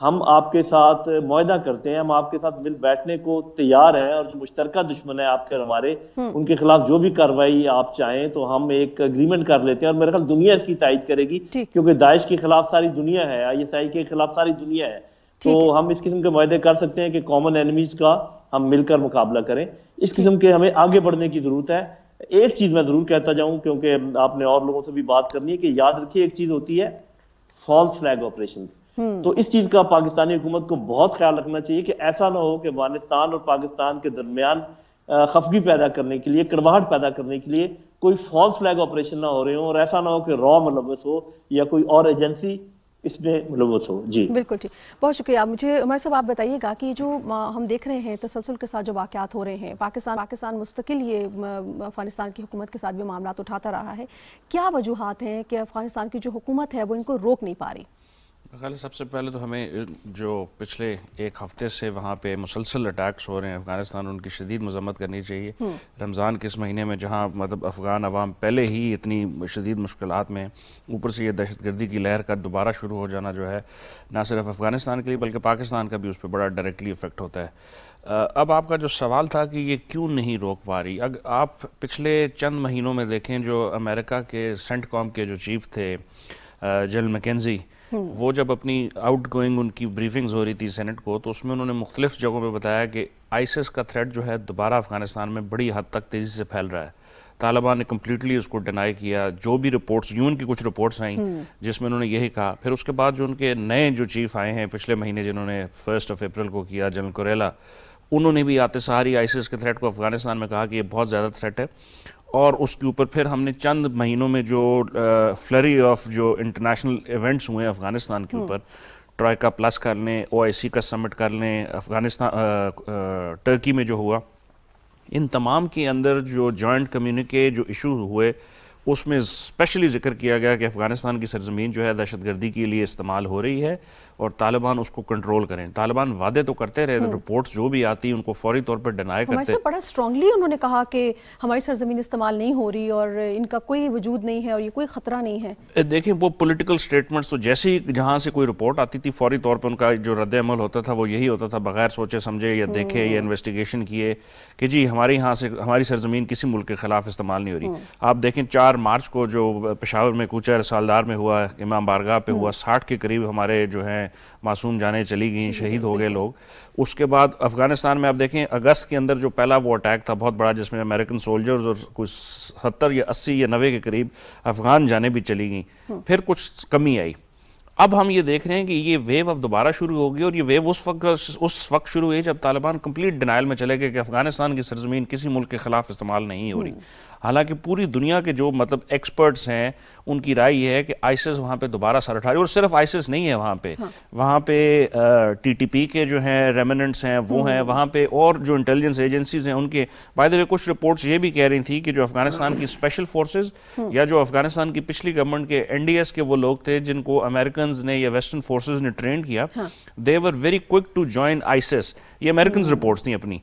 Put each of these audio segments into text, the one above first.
ہم آپ کے ساتھ معاہدہ کرتے ہیں, ہم آپ کے ساتھ مل بیٹھنے کو تیار ہیں, اور جو مشترکہ دشمن ہے آپ کے اور ہمارے, ان کے خلاف جو بھی کارروائی آپ چاہیں تو ہم ایک اگریمنٹ کر لیتے ہیں, اور میرے خیال دنیا اس کی تائید کرے گی, کیونکہ داعش کے خلاف ساری دنیا ہے, ISI کے خلاف ساری دنیا ہے, تو ہم اس قسم کے معاہدے کر سکتے ہیں کہ کامن اینیمیز کا ہم مل کر مقابلہ کریں. اس قسم کے ہمیں آگے بڑھنے کی ضرورت ہے. ایک چیز میں ضرور کہتا جاؤں, کیونکہ آپ نے اور لوگوں سے بھی بات کرنی ہے, کہ یاد رکھیے ایک چیز ہوتی ہے فالس فلیگ آپریشنز. تو اس چیز کا پاکستانی حکومت کو بہت خیال رکھنا چاہیے کہ ایسا نہ ہو کہ افغانستان اور پاکستان کے درمیان خفگی پیدا کرنے کے لیے, کڑواہٹ پیدا کرنے کے لیے کوئی فالس فلیگ آپریشن نہ ہو رہے ہوں, اور ایسا نہ ہو کہ را ملوث ہو یا کوئی اور ایجنسی اس میں ملوث ہو. جی بالکل ٹھیک, بہت شکریہ. مجھے عمر صاحب آپ بتائیے گا کہ جو ہم دیکھ رہے ہیں تسلسل کے ساتھ جو واقعات ہو رہے ہیں, پاکستان مستقل یہ افغانستان کی حکومت کے ساتھ بھی معاملات اٹھاتا رہا ہے, کیا وجوہات ہیں کہ افغانستان کی جو حکومت ہے وہ ان کو روک نہیں پا رہی؟ خالی سب سے پہلے تو ہمیں جو پچھلے ایک ہفتے سے وہاں پہ مسلسل اٹیکس ہو رہے ہیں افغانستان, ان کی شدید مذمت کرنی چاہیے. رمضان کے اس مہینے میں جہاں مطلب افغان عوام پہلے ہی اتنی شدید مشکلات میں, اوپر سے یہ دہشت گردی کی لہر کا دوبارہ شروع ہو جانا جو ہے نہ صرف افغانستان کے لیے بلکہ پاکستان کا بھی اس پہ بڑا ڈائریکٹلی افیکٹ ہوتا ہے. اب آپ کا جو سوال تھا کہ یہ کیوں نہیں روک پا رہی, اگر آپ پچھلے چند مہینوں میں دیکھیں جو امریکہ کے سینٹ کام کے جو چیف تھے جنرل میکنزی, وہ جب اپنی آؤٹ گوئنگ ان کی بریفنگز ہو رہی تھی سینٹ کو, تو اس میں انہوں نے مختلف جگہوں پہ بتایا کہ آئیسس کا تھریٹ جو ہے دوبارہ افغانستان میں بڑی حد تک تیزی سے پھیل رہا ہے. طالبان نے کمپلیٹلی اس کو ڈینائی کیا. جو بھی رپورٹس, یون کی کچھ رپورٹس آئیں جس میں انہوں نے یہی کہا. پھر اس کے بعد جو ان کے نئے جو چیف آئے ہیں پچھلے مہینے جنہوں نے 1 اپریل کو کیا, جنرل کوریلا, انہوں نے بھی آتے ساری آئیسس کے تھریٹ کو افغانستان میں کہا کہ یہ بہت زیادہ تھریٹ ہے. اور اس کے اوپر پھر ہم نے چند مہینوں میں جو فلری آف جو انٹرنیشنل ایونٹس ہوئے افغانستان کے اوپر, ٹرائیکا پلس کر لیں, OIC کا سمٹ کر لیں, افغانستان ٹرکی میں جو ہوا, ان تمام کے اندر جو جوائنٹ کمیونیکے جو ایشو ہوئے اس میں اسپیشلی ذکر کیا گیا کہ افغانستان کی سرزمین جو ہے دہشت گردی کے لیے استعمال ہو رہی ہے اور طالبان اس کو کنٹرول کریں. طالبان وعدے تو کرتے رہے, رپورٹس جو بھی آتی ان کو فوری طور پر ڈینائی کرتے. ہمارے بڑا اسٹرانگلی انہوں نے کہا کہ ہماری سرزمین استعمال نہیں ہو رہی اور ان کا کوئی وجود نہیں ہے اور یہ کوئی خطرہ نہیں ہے. دیکھیں وہ پولیٹیکل سٹیٹمنٹس تو جیسے ہی جہاں سے کوئی رپورٹ آتی تھی فوری طور پر ان کا جو رد عمل ہوتا تھا وہ یہی ہوتا تھا, بغیر سوچے سمجھے یا دیکھے یا انویسٹیگیشن کیے کہ جی ہمارے یہاں سے ہماری سرزمین کسی ملک کے خلاف استعمال نہیں ہو رہی. آپ دیکھیں 4 مارچ کو جو پشاور میں کوچہ رسالدار میں ہوا, امام بارگاہ پہ ہوا, 60 کے قریب ہمارے جو ہیں معصوم جانیں چلی گئیں, شہید ہو گئے لوگ. اس کے بعد افغانستان میں آپ دیکھیں اگست کے اندر جو پہلا وہ اٹیک تھا بہت بڑا, جس میں امریکن سولجرز اور کچھ 70 یا 80 یا 90 کے قریب افغان جانیں بھی چلی گئیں. پھر کچھ کمی آئی. اب ہم یہ دیکھ رہے ہیں کہ یہ ویو اب دوبارہ شروع ہوگی, اور یہ ویو اس وقت شروع ہوئی جب طالبان کمپلیٹ ڈینائل میں چلے گئے کہ افغانستان کی سرزمین کسی ملک کے خلاف استعمال نہیں ہو رہی. حالانکہ پوری دنیا کے جو مطلب ایکسپرٹس ہیں ان کی رائے یہ ہے کہ آئیسس وہاں پہ دوبارہ سر اٹھا رہی ہے. اور صرف آئیسس نہیں ہے وہاں پہ TTP کے جو ہیں ریمننٹس ہیں وہ ہیں وہاں پہ, اور جو انٹیلیجنس ایجنسیز ہیں ان کے. بائی دا وے کچھ رپورٹس یہ بھی کہہ رہی تھیں کہ جو افغانستان کی اسپیشل فورسز یا جو افغانستان کی پچھلی گورنمنٹ کے NDS کے وہ لوگ تھے جن کو امریکنز نے یا ویسٹرن فورسز نے ٹرین کیا, they were very quick to join ISIS. یہ امریکنز رپورٹس تھیں اپنی.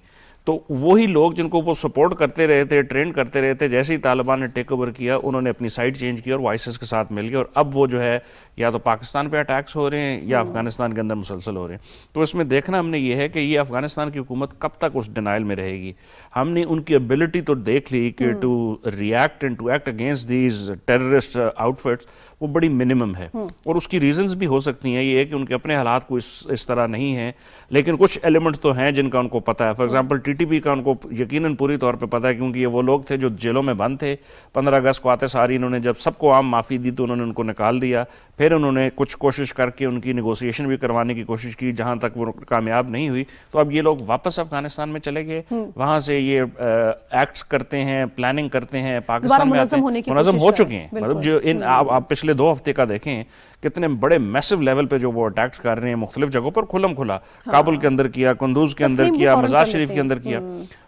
تو وہی لوگ جن کو وہ سپورٹ کرتے رہے تھے, ٹرین کرتے رہے تھے, جیسے ہی طالبان نے ٹیک اوور کیا انہوں نے اپنی سائٹ چینج کی اور وہ آئیسس کے ساتھ مل گئے. اور اب وہ جو ہے یا تو پاکستان پہ اٹیکس ہو رہے ہیں یا افغانستان کے اندر مسلسل ہو رہے ہیں. تو اس میں دیکھنا ہم نے یہ ہے کہ یہ افغانستان کی حکومت کب تک اس ڈینائل میں رہے گی. ہم نے ان کی ابیلٹی تو دیکھ لی کہ to react and to act against these terrorist outfits وہ بڑی منیمم ہے. اور اس کی ریزنز بھی ہو سکتی ہیں, یہ ہے کہ ان کے اپنے حالات کو اس طرح نہیں ہیں, لیکن کچھ ایلیمنٹس تو ہیں جن کا ان کو پتہ ہے. فار ایگزامپل TTP کا ان کو یقیناً پوری طور پہ پتہ ہے, کیونکہ یہ وہ لوگ تھے جو جیلوں میں بند تھے. 15 اگست کو آتے ساری انہوں نے جب سب کو عام معافی دی تو انہوں نے ان کو نکال دیا. پھر انہوں نے کچھ کوشش کر کے ان کی نیگوسیشن بھی کروانے کی کوشش کی, جہاں تک وہ کامیاب نہیں ہوئی. تو اب یہ لوگ واپس افغانستان میں چلے گئے, وہاں سے یہ ایکٹس کرتے ہیں, پلاننگ کرتے ہیں, پاکستان میں آتے ہیں, منظم ہو چکے ہیں. مطلب جو آپ پچھلے 2 ہفتے کا دیکھیں کتنے بڑے میسو لیول پہ جو وہ اٹیکس کر رہے ہیں مختلف جگہوں پر کھلم کھلا, کابل کے اندر کیا, قندوز کے اندر کیا, مزار شریف کے اندر کیا.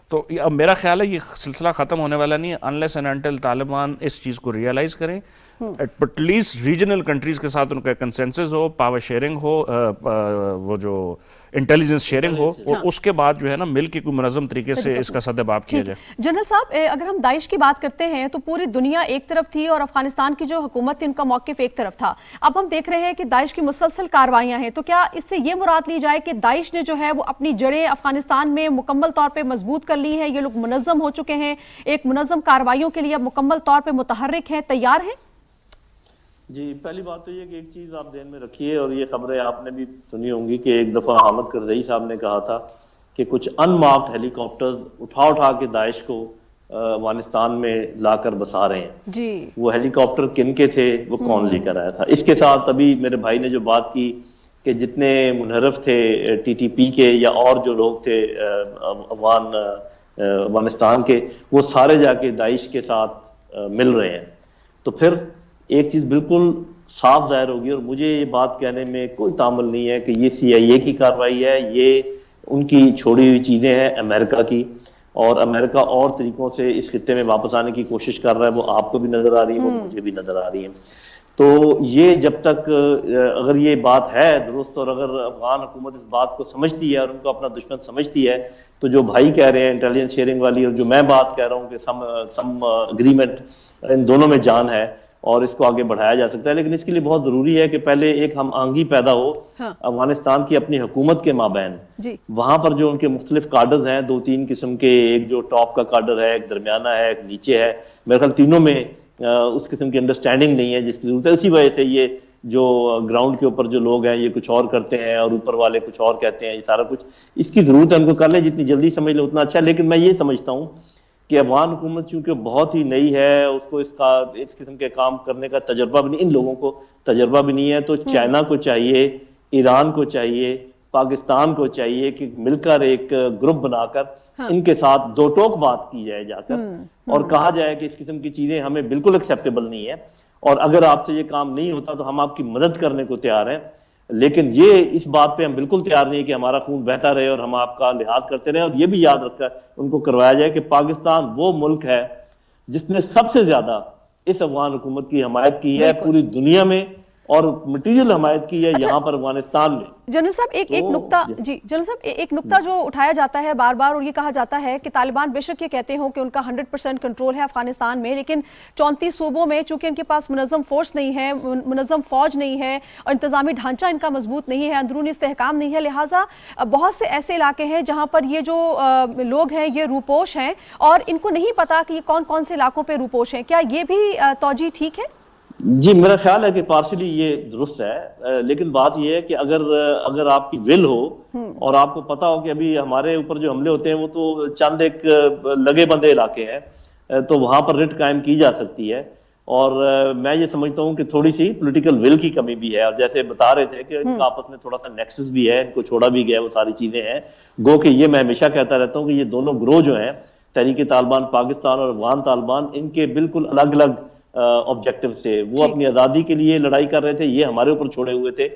تو اب میرا خیال ہے یہ سلسلہ ختم ہونے والا نہیں ہے انلیس اینڈ انٹل طالبان اس چیز کو ریئلائز کریں بٹ لیسٹ ریجنل کنٹریز کے ساتھ ان کا کنسنسس ہو, پاور شیئرنگ ہو, وہ جو انٹیلیجنس شیئرنگ ہو, اور اس کے بعد جو ہے نا مل کے کوئی منظم طریقے سے اس کا سدباب کیا جائے. جنرل صاحب, اگر ہم داعش کی بات کرتے ہیں تو پوری دنیا ایک طرف تھی اور افغانستان کی جو حکومت تھی ان کا موقف ایک طرف تھا. اب ہم دیکھ رہے ہیں کہ داعش کی مسلسل کارروائیاں ہیں, تو کیا اس سے یہ مراد لی جائے کہ داعش نے جو ہے وہ اپنی جڑیں افغانستان میں مکمل طور پہ مضبوط کر لی ہیں, یہ لوگ منظم ہو چکے ہیں, ایک منظم کارروائیوں کے لیے اب مکمل طور پہ متحرک ہیں, تیار ہیں؟ جی, پہلی بات تو یہ کہ ایک چیز آپ ذہن میں رکھیے, اور یہ خبریں آپ نے بھی سنی ہوں گی کہ ایک دفعہ حامد کرزئی صاحب نے کہا تھا کہ کچھ ان مارکڈ ہیلی کاپٹر اٹھا کے داعش کو افغانستان میں لا کر بسا رہے ہیں. جی, وہ ہیلی کاپٹر کن کے تھے, وہ کون لے کر آیا تھا؟ اس کے ساتھ ابھی میرے بھائی نے جو بات کی کہ جتنے منحرف تھے ٹی ٹی پی کے یا اور جو لوگ تھے افغانستان کے, وہ سارے جا کے داعش کے ساتھ مل رہے ہیں. تو پھر ایک چیز بالکل صاف ظاہر ہوگی, اور مجھے یہ بات کہنے میں کوئی تعامل نہیں ہے کہ یہ سی آئی اے کی کارروائی ہے, یہ ان کی چھوڑی ہوئی چیزیں ہیں امریکہ کی, اور امریکہ اور طریقوں سے اس خطے میں واپس آنے کی کوشش کر رہا ہے. وہ آپ کو بھی نظر آ رہی ہے, وہ مجھے بھی نظر آ رہی ہے. تو یہ جب تک اگر یہ بات ہے درست, اور اگر افغان حکومت اس بات کو سمجھتی ہے اور ان کو اپنا دشمن سمجھتی ہے, تو جو بھائی کہہ رہے ہیں انٹیلیجنس شیئرنگ والی, اور جو میں بات کہہ رہا ہوں کہ سم اگریمنٹ, ان دونوں میں جان ہے اور اس کو آگے بڑھایا جا سکتا ہے. لیکن اس کے لیے بہت ضروری ہے کہ پہلے ایک ہم آہنگی پیدا ہو افغانستان کی اپنی حکومت کے مابین. وہاں پر جو ان کے مختلف کارڈرز ہیں, 2-3 قسم کے, ایک جو ٹاپ کا کارڈر ہے, ایک درمیانہ ہے, ایک نیچے ہے, میرے خیال تینوں میں اس قسم کی انڈرسٹینڈنگ نہیں ہے جس کی ضرورت ہے. اسی وجہ سے یہ جو گراؤنڈ کے اوپر جو لوگ ہیں یہ کچھ اور کرتے ہیں اور اوپر والے کچھ اور کہتے ہیں. یہ سارا کچھ اس کی ضرورت ہے, ان کو کر لیں, جتنی جلدی سمجھ لیں اتنا اچھا ہے. لیکن میں یہ سمجھتا ہوں کہ افغان حکومت چونکہ بہت ہی نئی ہے, اس کو اس قسم کے کام کرنے کا تجربہ بھی نہیں, ان لوگوں کو تجربہ بھی نہیں ہے. تو چائنا کو چاہیے, ایران کو چاہیے, پاکستان کو چاہیے کہ مل کر ایک گروپ بنا کر ان کے ساتھ دو ٹوک بات کی جائے جا کر, اور کہا جائے کہ اس قسم کی چیزیں ہمیں بالکل ایکسیپٹیبل نہیں ہے, اور اگر آپ سے یہ کام نہیں ہوتا تو ہم آپ کی مدد کرنے کو تیار ہیں. لیکن یہ اس بات پہ ہم بالکل تیار نہیں کہ ہمارا خون بہتا رہے اور ہم آپ کا لحاظ کرتے رہیں. اور یہ بھی یاد رکھ کر ان کو کروایا جائے کہ پاکستان وہ ملک ہے جس نے سب سے زیادہ اس افغان حکومت کی حمایت کی ہے پوری دنیا میں, اور مٹیریل حمایت کی ہے یہاں پر افغانستان میں. جنرل صاحب ایک نقطہ, جی جنرل صاحب ایک نقطہ جو اٹھایا جاتا ہے بار بار, اور یہ کہا جاتا ہے کہ طالبان بے شک یہ کہتے ہوں کہ ان کا 100% کنٹرول ہے افغانستان میں, لیکن 34 صوبوں میں چونکہ ان کے پاس منظم فورس نہیں ہے, منظم فوج نہیں ہے, اور انتظامی ڈھانچہ ان کا مضبوط نہیں ہے, اندرونی استحکام نہیں ہے, لہٰذا بہت سے ایسے علاقے ہیں جہاں پر یہ جو لوگ ہیں یہ روپوش ہیں اور ان کو نہیں پتا کہ یہ کون کون سے علاقوں پہ روپوش ہیں. کیا یہ بھی توجیہ ٹھیک ہے؟ جی, میرا خیال ہے کہ پارشلی یہ درست ہے, لیکن بات یہ ہے کہ اگر آپ کی ول ہو اور آپ کو پتا ہو کہ ابھی ہمارے اوپر جو حملے ہوتے ہیں وہ تو چند ایک لگے بندے علاقے ہیں, تو وہاں پر رٹ قائم کی جا سکتی ہے. اور میں یہ سمجھتا ہوں کہ تھوڑی سی پولیٹیکل ول کی کمی بھی ہے, اور جیسے بتا رہے تھے کہ ان کا آپس میں تھوڑا سا نیکسس بھی ہے, ان کو چھوڑا بھی گیا, وہ ساری چیزیں ہیں. گو کہ یہ میں ہمیشہ کہتا رہتا ہوں کہ یہ دونوں گروہ جو ہیں, تحریک طالبان پاکستان اور افغان طالبان, ان کے بالکل الگ الگ آبجیکٹو تھے. وہ اپنی آزادی کے لیے لڑائی کر رہے تھے, یہ ہمارے اوپر چھوڑے ہوئے تھے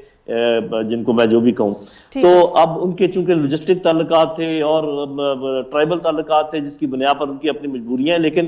جن کو میں جو بھی کہوں. تو اب ان کے چونکہ لاجسٹک تعلقات تھے اور ٹرائبل تعلقات تھے جس کی بنیاد پر ان کی اپنی مجبوریاں ہیں, لیکن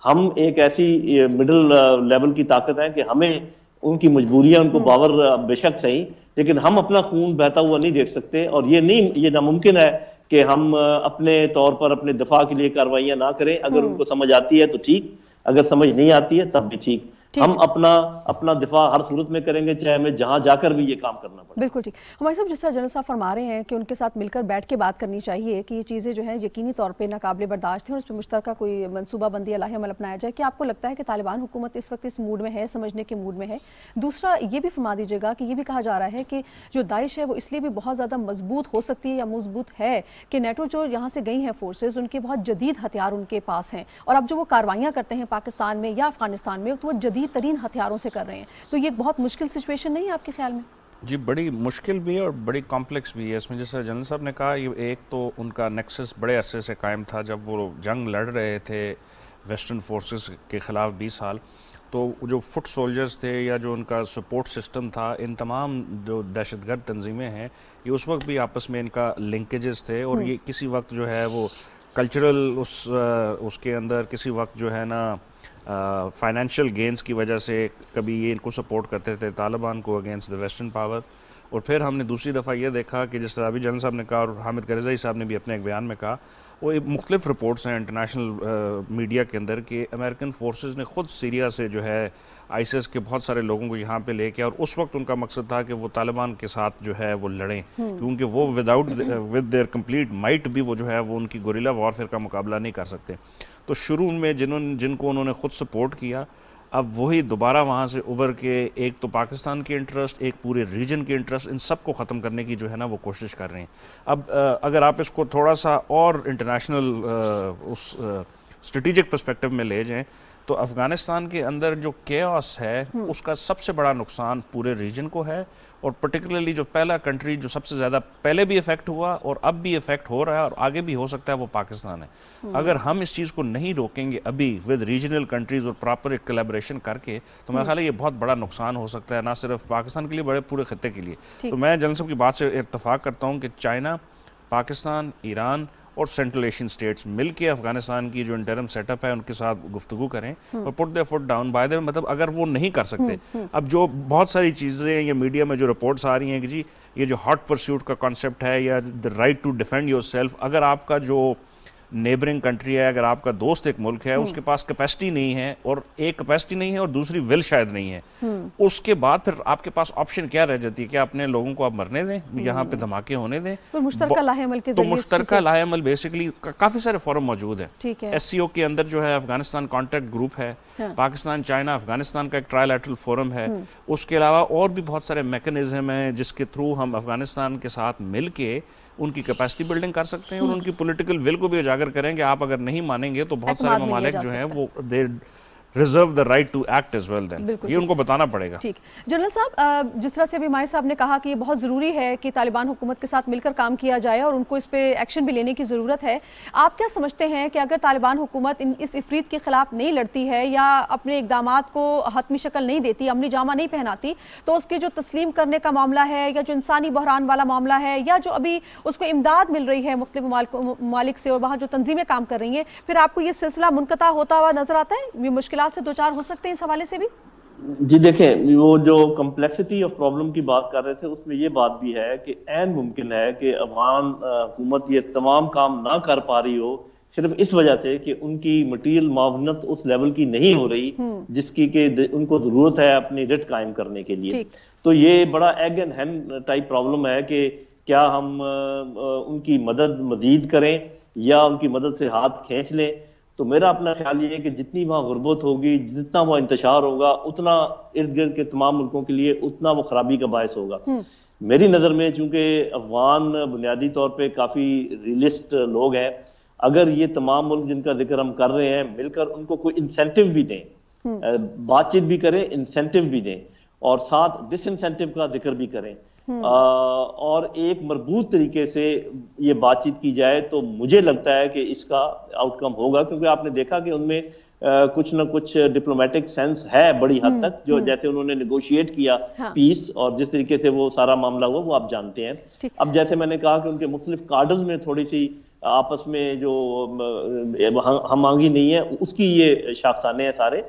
ہم ایک ایسی مڈل لیول کی طاقت ہیں کہ ہمیں ان کی مجبوریاں, ان کو باور بے شک صحیح, لیکن ہم اپنا خون بہتا ہوا نہیں دیکھ سکتے. اور یہ ناممکن ہے کہ ہم اپنے طور پر اپنے دفاع کے لیے کارروائیاں نہ کریں. اگر ان کو سمجھ آتی ہے تو ٹھیک, اگر سمجھ نہیں آتی ہے تب بھی ٹھیک. ہم اپنا دفاع ہر صورت میں کریں گے, چاہے ہمیں جہاں جا کر بھی یہ کام کرنا پڑے. بالکل ٹھیک. ہمارے صاحب جس طرح جنرل صاحب فرما رہے ہیں کہ ان کے ساتھ مل کر بیٹھ کے بات کرنی چاہیے کہ یہ چیزیں جو ہیں یقینی طور پہ ناقابل برداشت ہیں اور اس پہ مشترکہ کوئی منصوبہ بندی علیہ عمل اپنایا جائے. کہ آپ کو لگتا ہے کہ طالبان حکومت اس وقت اس موڈ میں ہے, سمجھنے کے موڈ میں ہے؟ دوسرا یہ بھی فرما دیجیے گا کہ یہ بھی کہا جا رہا ہے کہ جو داعش ہے وہ اس لیے بھی بہت زیادہ مضبوط ہو سکتی ہے یا مضبوط ہے کہ نیٹو جو یہاں سے گئی ہیں فورسز, ان کے بہت جدید ہتھیار ان کے پاس ہیں, اور اب جو وہ کارروائیاں کرتے ہیں پاکستان میں یا افغانستان میں تو وہ جدید ترین ہتھیاروں سے کر رہے ہیں. تو یہ بہت مشکل سچویشن نہیں ہے آپ کے خیال میں؟ جی, بڑی مشکل بھی ہے اور بڑی کمپلیکس بھی ہے. اس میں جیسے جنرل صاحب نے کہا, ایک تو ان کا نیکسس بڑے عرصے سے قائم تھا, جب وہ جنگ لڑ رہے تھے ویسٹرن فورسز کے خلاف 20 سال, تو جو فٹ سولجرز تھے یا جو ان کا سپورٹ سسٹم تھا, ان تمام جو دہشت گرد تنظیمیں ہیں یہ اس وقت بھی آپس میں ان کا لنکیجز تھے, اور یہ کسی وقت جو ہے وہ کلچرل اس کے اندر کسی وقت جو ہے نا فائنینشیل گینز کی وجہ سے کبھی یہ ان کو سپورٹ کرتے تھے طالبان کو اگینسٹ دا ویسٹرن پاور، اور پھر ہم نے دوسری دفعہ یہ دیکھا کہ جس طرح ابھی جنرل صاحب نے کہا اور حامد کرزئی صاحب نے بھی اپنے ایک بیان میں کہا، وہ مختلف رپورٹس ہیں انٹرنیشنل میڈیا کے اندر کہ امریکن فورسز نے خود سیریا سے جو ہے آئیسس کے بہت سارے لوگوں کو یہاں پہ لے کے، اور اس وقت ان کا مقصد تھا کہ وہ طالبان کے ساتھ جو ہے وہ لڑیں، کیونکہ وہ ود دیئر کمپلیٹ مائٹ بھی وہ جو ہے وہ ان کی گوریلا وارفیئر کا مقابلہ نہیں کر سکتے۔ تو شروع میں جن کو انہوں نے خود سپورٹ کیا، اب وہی دوبارہ وہاں سے ابھر کے ایک تو پاکستان کے انٹرسٹ، ایک پورے ریجن کے انٹرسٹ، ان سب کو ختم کرنے کی جو ہے نا وہ کوشش کر رہے ہیں۔ اب اگر آپ اس کو تھوڑا سا اور انٹرنیشنل اس اسٹریٹجک پرسپیکٹو میں لے جائیں تو افغانستان کے اندر جو کیوس ہے اس کا سب سے بڑا نقصان پورے ریجن کو ہے، اور پرٹیکولرلی جو پہلا کنٹری جو سب سے زیادہ پہلے بھی افیکٹ ہوا اور اب بھی افیکٹ ہو رہا ہے اور آگے بھی ہو سکتا ہے وہ پاکستان ہے۔ اگر ہم اس چیز کو نہیں روکیں گے ابھی ود ریجنل کنٹریز اور پراپر ایک کولیبریشن کر کے، تو میرا خیال ہے یہ بہت بڑا نقصان ہو سکتا ہے، نہ صرف پاکستان کے لیے بڑے پورے خطے کے لیے۔ تو میں جنرل صاحب کی بات سے اتفاق کرتا ہوں کہ چائنا، پاکستان، ایران اور سینٹرل ایشین سٹیٹس مل کے افغانستان کی جو انٹرم سیٹ اپ ہے ان کے ساتھ گفتگو کریں اور put their foot down by their, مطلب اگر وہ نہیں کر سکتے، اب جو بہت ساری چیزیں یا میڈیا میں جو رپورٹس آ رہی ہیں کہ جی یہ جو ہاٹ پرسیوٹ کا کانسیپٹ ہے یا the right to defend yourself, اگر آپ کا جو نیبرنگ کنٹری ہے، اگر آپ کا دوست ایک ملک ہے، اس کے پاس کیپیسٹی نہیں ہے، اور ایک کیپیسٹی نہیں ہے اور دوسری ول شاید نہیں ہے، اس کے بعد پھر آپ کے پاس آپشن کیا رہ جاتی ہے کہ اپنے لوگوں کو آپ مرنے دیں، یہاں پہ دھماکے ہونے دیں۔ تو مشترکہ لاہ عمل کے تو ذریعے مشترکہ لاہ عمل بیسیکلی کافی سارے فورم موجود ہیں۔ ایس سی او کے اندر جو ہے افغانستان کانٹیکٹ گروپ ہے، پاکستان چائنا افغانستان کا ایک ٹرائل ایٹرل فورم ہے، اس کے علاوہ اور بھی بہت سارے میکنزم ہیں جس کے تھرو ہم افغانستان کے ساتھ مل کے ان کی کیپیسٹی بلڈنگ کر سکتے ہیں اور ان کی پولیٹیکل ول کو بھی اجاگر کریں کہ آپ اگر نہیں مانیں گے تو بہت سارے ممالک جو ہیں وہ they reserve the right to act as well, then یہ ان کو بتانا پڑے گا۔ ٹھیک جنرل صاحب، جس طرح سے ابھی ماہر صاحب نے کہا کہ یہ بہت ضروری ہے کہ طالبان حکومت کے ساتھ مل کر کام کیا جائے اور ان کو اس پہ ایکشن بھی لینے کی ضرورت ہے، آپ کیا سمجھتے ہیں کہ اگر طالبان حکومت اس افریت کے خلاف نہیں لڑتی ہے یا اپنے اقدامات کو حتمی شکل نہیں دیتی، عملی جامہ نہیں پہناتی، تو اس کے جو تسلیم کرنے کا معاملہ ہے یا جو انسانی بحران والا معاملہ ہے یا جو ابھی اس کو امداد مل رہی ہے مختلف ممالک سے اور وہاں جو تنظیمیں کام کر رہی ہیں، پھر آپ کو یہ سلسلہ منقطع ہوتا ہوا نظر آتا ہے؟ یہ مشکلات سے دوچار ہو سکتے ہیں اس حوالے سے بھی؟ جی دیکھیں، وہ جو کمپلیکسٹی آف پرابلم کی بات کر رہے تھے اس میں یہ بات بھی ہے کہ عین ممکن ہے کہ افغان حکومت یہ تمام کام نہ کر پا رہی ہو صرف اس وجہ سے کہ ان کی مٹیریل معاونت اس لیول کی نہیں ہو رہی جس کی کہ ان کو ضرورت ہے اپنی رٹ قائم کرنے کے لیے۔ تو یہ بڑا ایگ اینڈ ہین ٹائپ پرابلم ہے کہ کیا ہم ان کی مدد مزید کریں یا ان کی مدد سے ہاتھ کھینچ لیں۔ تو میرا اپنا خیال یہ ہے کہ جتنی وہاں غربت ہوگی، جتنا وہ انتشار ہوگا، اتنا ارد گرد کے تمام ملکوں کے لیے اتنا وہ خرابی کا باعث ہوگا۔ میری نظر میں چونکہ افغان بنیادی طور پہ کافی ریئلسٹ لوگ ہیں، اگر یہ تمام ملک جن کا ذکر ہم کر رہے ہیں مل کر ان کو کوئی انسینٹیو بھی دیں، بات چیت بھی کریں، انسینٹیو بھی دیں، اور ساتھ ڈس انسینٹیو کا ذکر بھی کریں، اور ایک مربوط طریقے سے یہ بات چیت کی جائے، تو مجھے لگتا ہے کہ اس کا آؤٹ کم ہوگا، کیونکہ آپ نے دیکھا کہ ان میں کچھ نہ کچھ ڈپلومیٹک سینس ہے بڑی حد تک، جو جیسے انہوں نے نیگوشیٹ کیا پیس اور جس طریقے سے وہ سارا معاملہ ہوا وہ آپ جانتے ہیں۔ اب جیسے میں نے کہا کہ ان کے مختلف کارڈز میں تھوڑی سی آپس میں جو ہم آہنگی نہیں ہے، اس کی یہ شاخسانے ہیں سارے،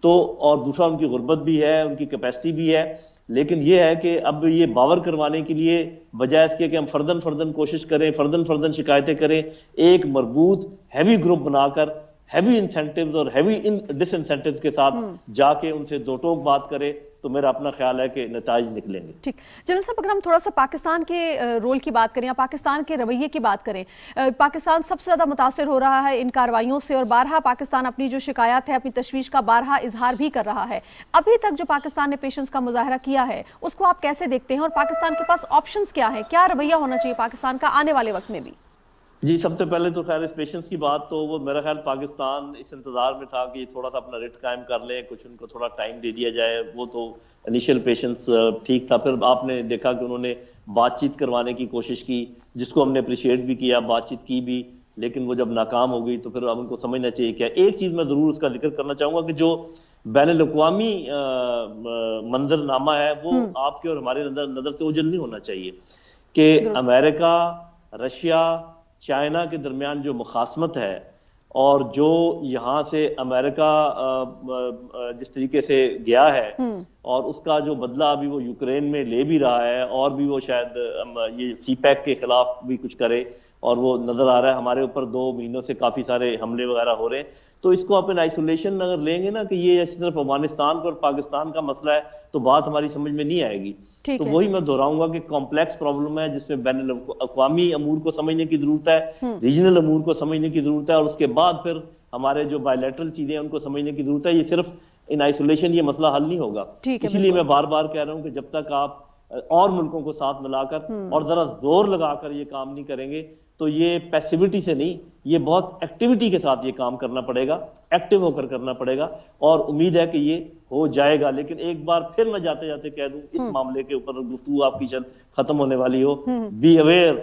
تو اور دوسرا ان کی غربت بھی ہے، ان کی کیپیسٹی بھی ہے، لیکن یہ ہے کہ اب یہ باور کروانے کے لیے بجائے اس کے کہ ہم فردن کوشش کریں، فردن شکایتیں کریں، ایک مربوط ہیوی گروپ بنا کر ہیوی انسینٹیوز اور ہیوی ڈس انسینٹیوز کے ساتھ جا کے ان سے دو ٹوک بات کرے تو میرا اپنا خیال ہے کہ نتائج نکلیں گے۔ ٹھیک جنرل صاحب، اگر ہم تھوڑا سا پاکستان کے رول کی بات کریں یا پاکستان کے رویے کی بات کریں، پاکستان سب سے زیادہ متاثر ہو رہا ہے ان کارروائیوں سے اور بارہا پاکستان اپنی جو شکایات ہے، اپنی تشویش کا بارہا اظہار بھی کر رہا ہے۔ ابھی تک جو پاکستان نے پیشنس کا مظاہرہ کیا ہے اس کو آپ کیسے دیکھتے ہیں، اور پاکستان کے پاس آپشنز کیا ہیں، کیا رویہ ہونا چاہیے پاکستان کا آنے والے وقت میں بھی؟ جی سب سے پہلے تو خیر اس پیشنس کی بات تو وہ میرا خیال پاکستان اس انتظار میں تھا کہ تھوڑا سا اپنا رٹ قائم کر لیں، کچھ ان کو تھوڑا ٹائم دے دیا جائے، وہ تو انیشیل پیشنس ٹھیک تھا۔ پھر آپ نے دیکھا کہ انہوں نے بات چیت کروانے کی کوشش کی، جس کو ہم نے اپریشیٹ بھی کیا، بات چیت کی بھی، لیکن وہ جب ناکام ہو گئی تو پھر اب ان کو سمجھنا چاہیے کیا۔ ایک چیز میں ضرور اس کا ذکر کرنا چاہوں گا کہ جو بین الاقوامی منظرنامہ ہے وہ آپ کے اور ہمارے نظر سے اوجھل نہیں ہونا چاہیے کہ امریکہ، رشیا، چائنا کے درمیان جو مخاصمت ہے اور جو یہاں سے امریکہ جس طریقے سے گیا ہے اور اس کا جو بدلہ ابھی وہ یوکرین میں لے بھی رہا ہے، اور بھی وہ شاید یہ سی پیک کے خلاف بھی کچھ کرے، اور وہ نظر آ رہا ہے ہمارے اوپر 2 مہینوں سے کافی سارے حملے وغیرہ ہو رہے ہیں، تو اس کو اپن آئسولیشن اگر لیں گے نا کہ یہ صرف افغانستان کا اور پاکستان کا مسئلہ ہے تو بات ہماری سمجھ میں نہیں آئے گی. تو وہی میں دہراؤں گا کہ کمپلیکس پرابلم ہے جس میں بین الاقوامی امور کو سمجھنے کی ضرورت ہے، ریجنل امور کو سمجھنے کی ضرورت ہے، اور اس کے بعد پھر ہمارے جو بائیلیٹرل چیزیں ہیں ان کو سمجھنے کی ضرورت ہے. یہ صرف ان آئسولیشن یہ مسئلہ حل نہیں ہوگا. اسی لیے میں بار بار کہہ رہا ہوں کہ جب تک آپ اور ملکوں کو ساتھ ملا کر اور ذرا زور لگا کر یہ کام نہیں کریں گے تو یہ پیسیوٹی سے نہیں، یہ بہت ایکٹیویٹی کے ساتھ یہ کام کرنا پڑے گا، ایکٹیو ہو کر کرنا پڑے گا، اور امید ہے کہ یہ ہو جائے گا. لیکن ایک بار پھر میں جاتے جاتے کہہ دوں، اس معاملے کے اوپر گفتگو آپ کی چند ختم ہونے والی ہو، be aware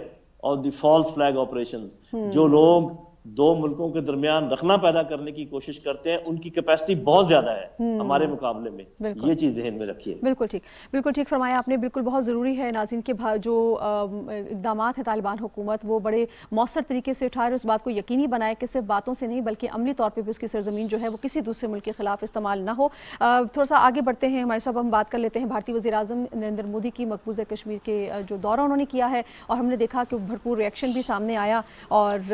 of the false flag operations. جو لوگ 2 ملکوں کے درمیان رکھنا پیدا کرنے کی کوشش کرتے ہیں ان کی کیپیسٹی بہت زیادہ ہے ہمارے مقابلے میں، یہ چیز ذہن میں رکھیے. بالکل ٹھیک فرمایا آپ نے. بالکل بہت ضروری ہے ناظرین کے جو اقدامات ہیں طالبان حکومت وہ بڑے مؤثر طریقے سے اٹھائے اور اس بات کو یقینی بنائے کہ صرف باتوں سے نہیں بلکہ عملی طور پہ بھی اس کی سرزمین جو ہے وہ کسی دوسرے ملک کے خلاف استعمال نہ ہو. تھوڑا سا آگے بڑھتے ہیں ہمارے صاحب، ہم بات کر لیتے ہیں بھارتی وزیر اعظم نریندر مودی کی مقبوضہ کشمیر کے جو دورہ انہوں نے کیا ہے، اور ہم نے دیکھا کہ بھرپور ریئیکشن بھی سامنے آیا. اور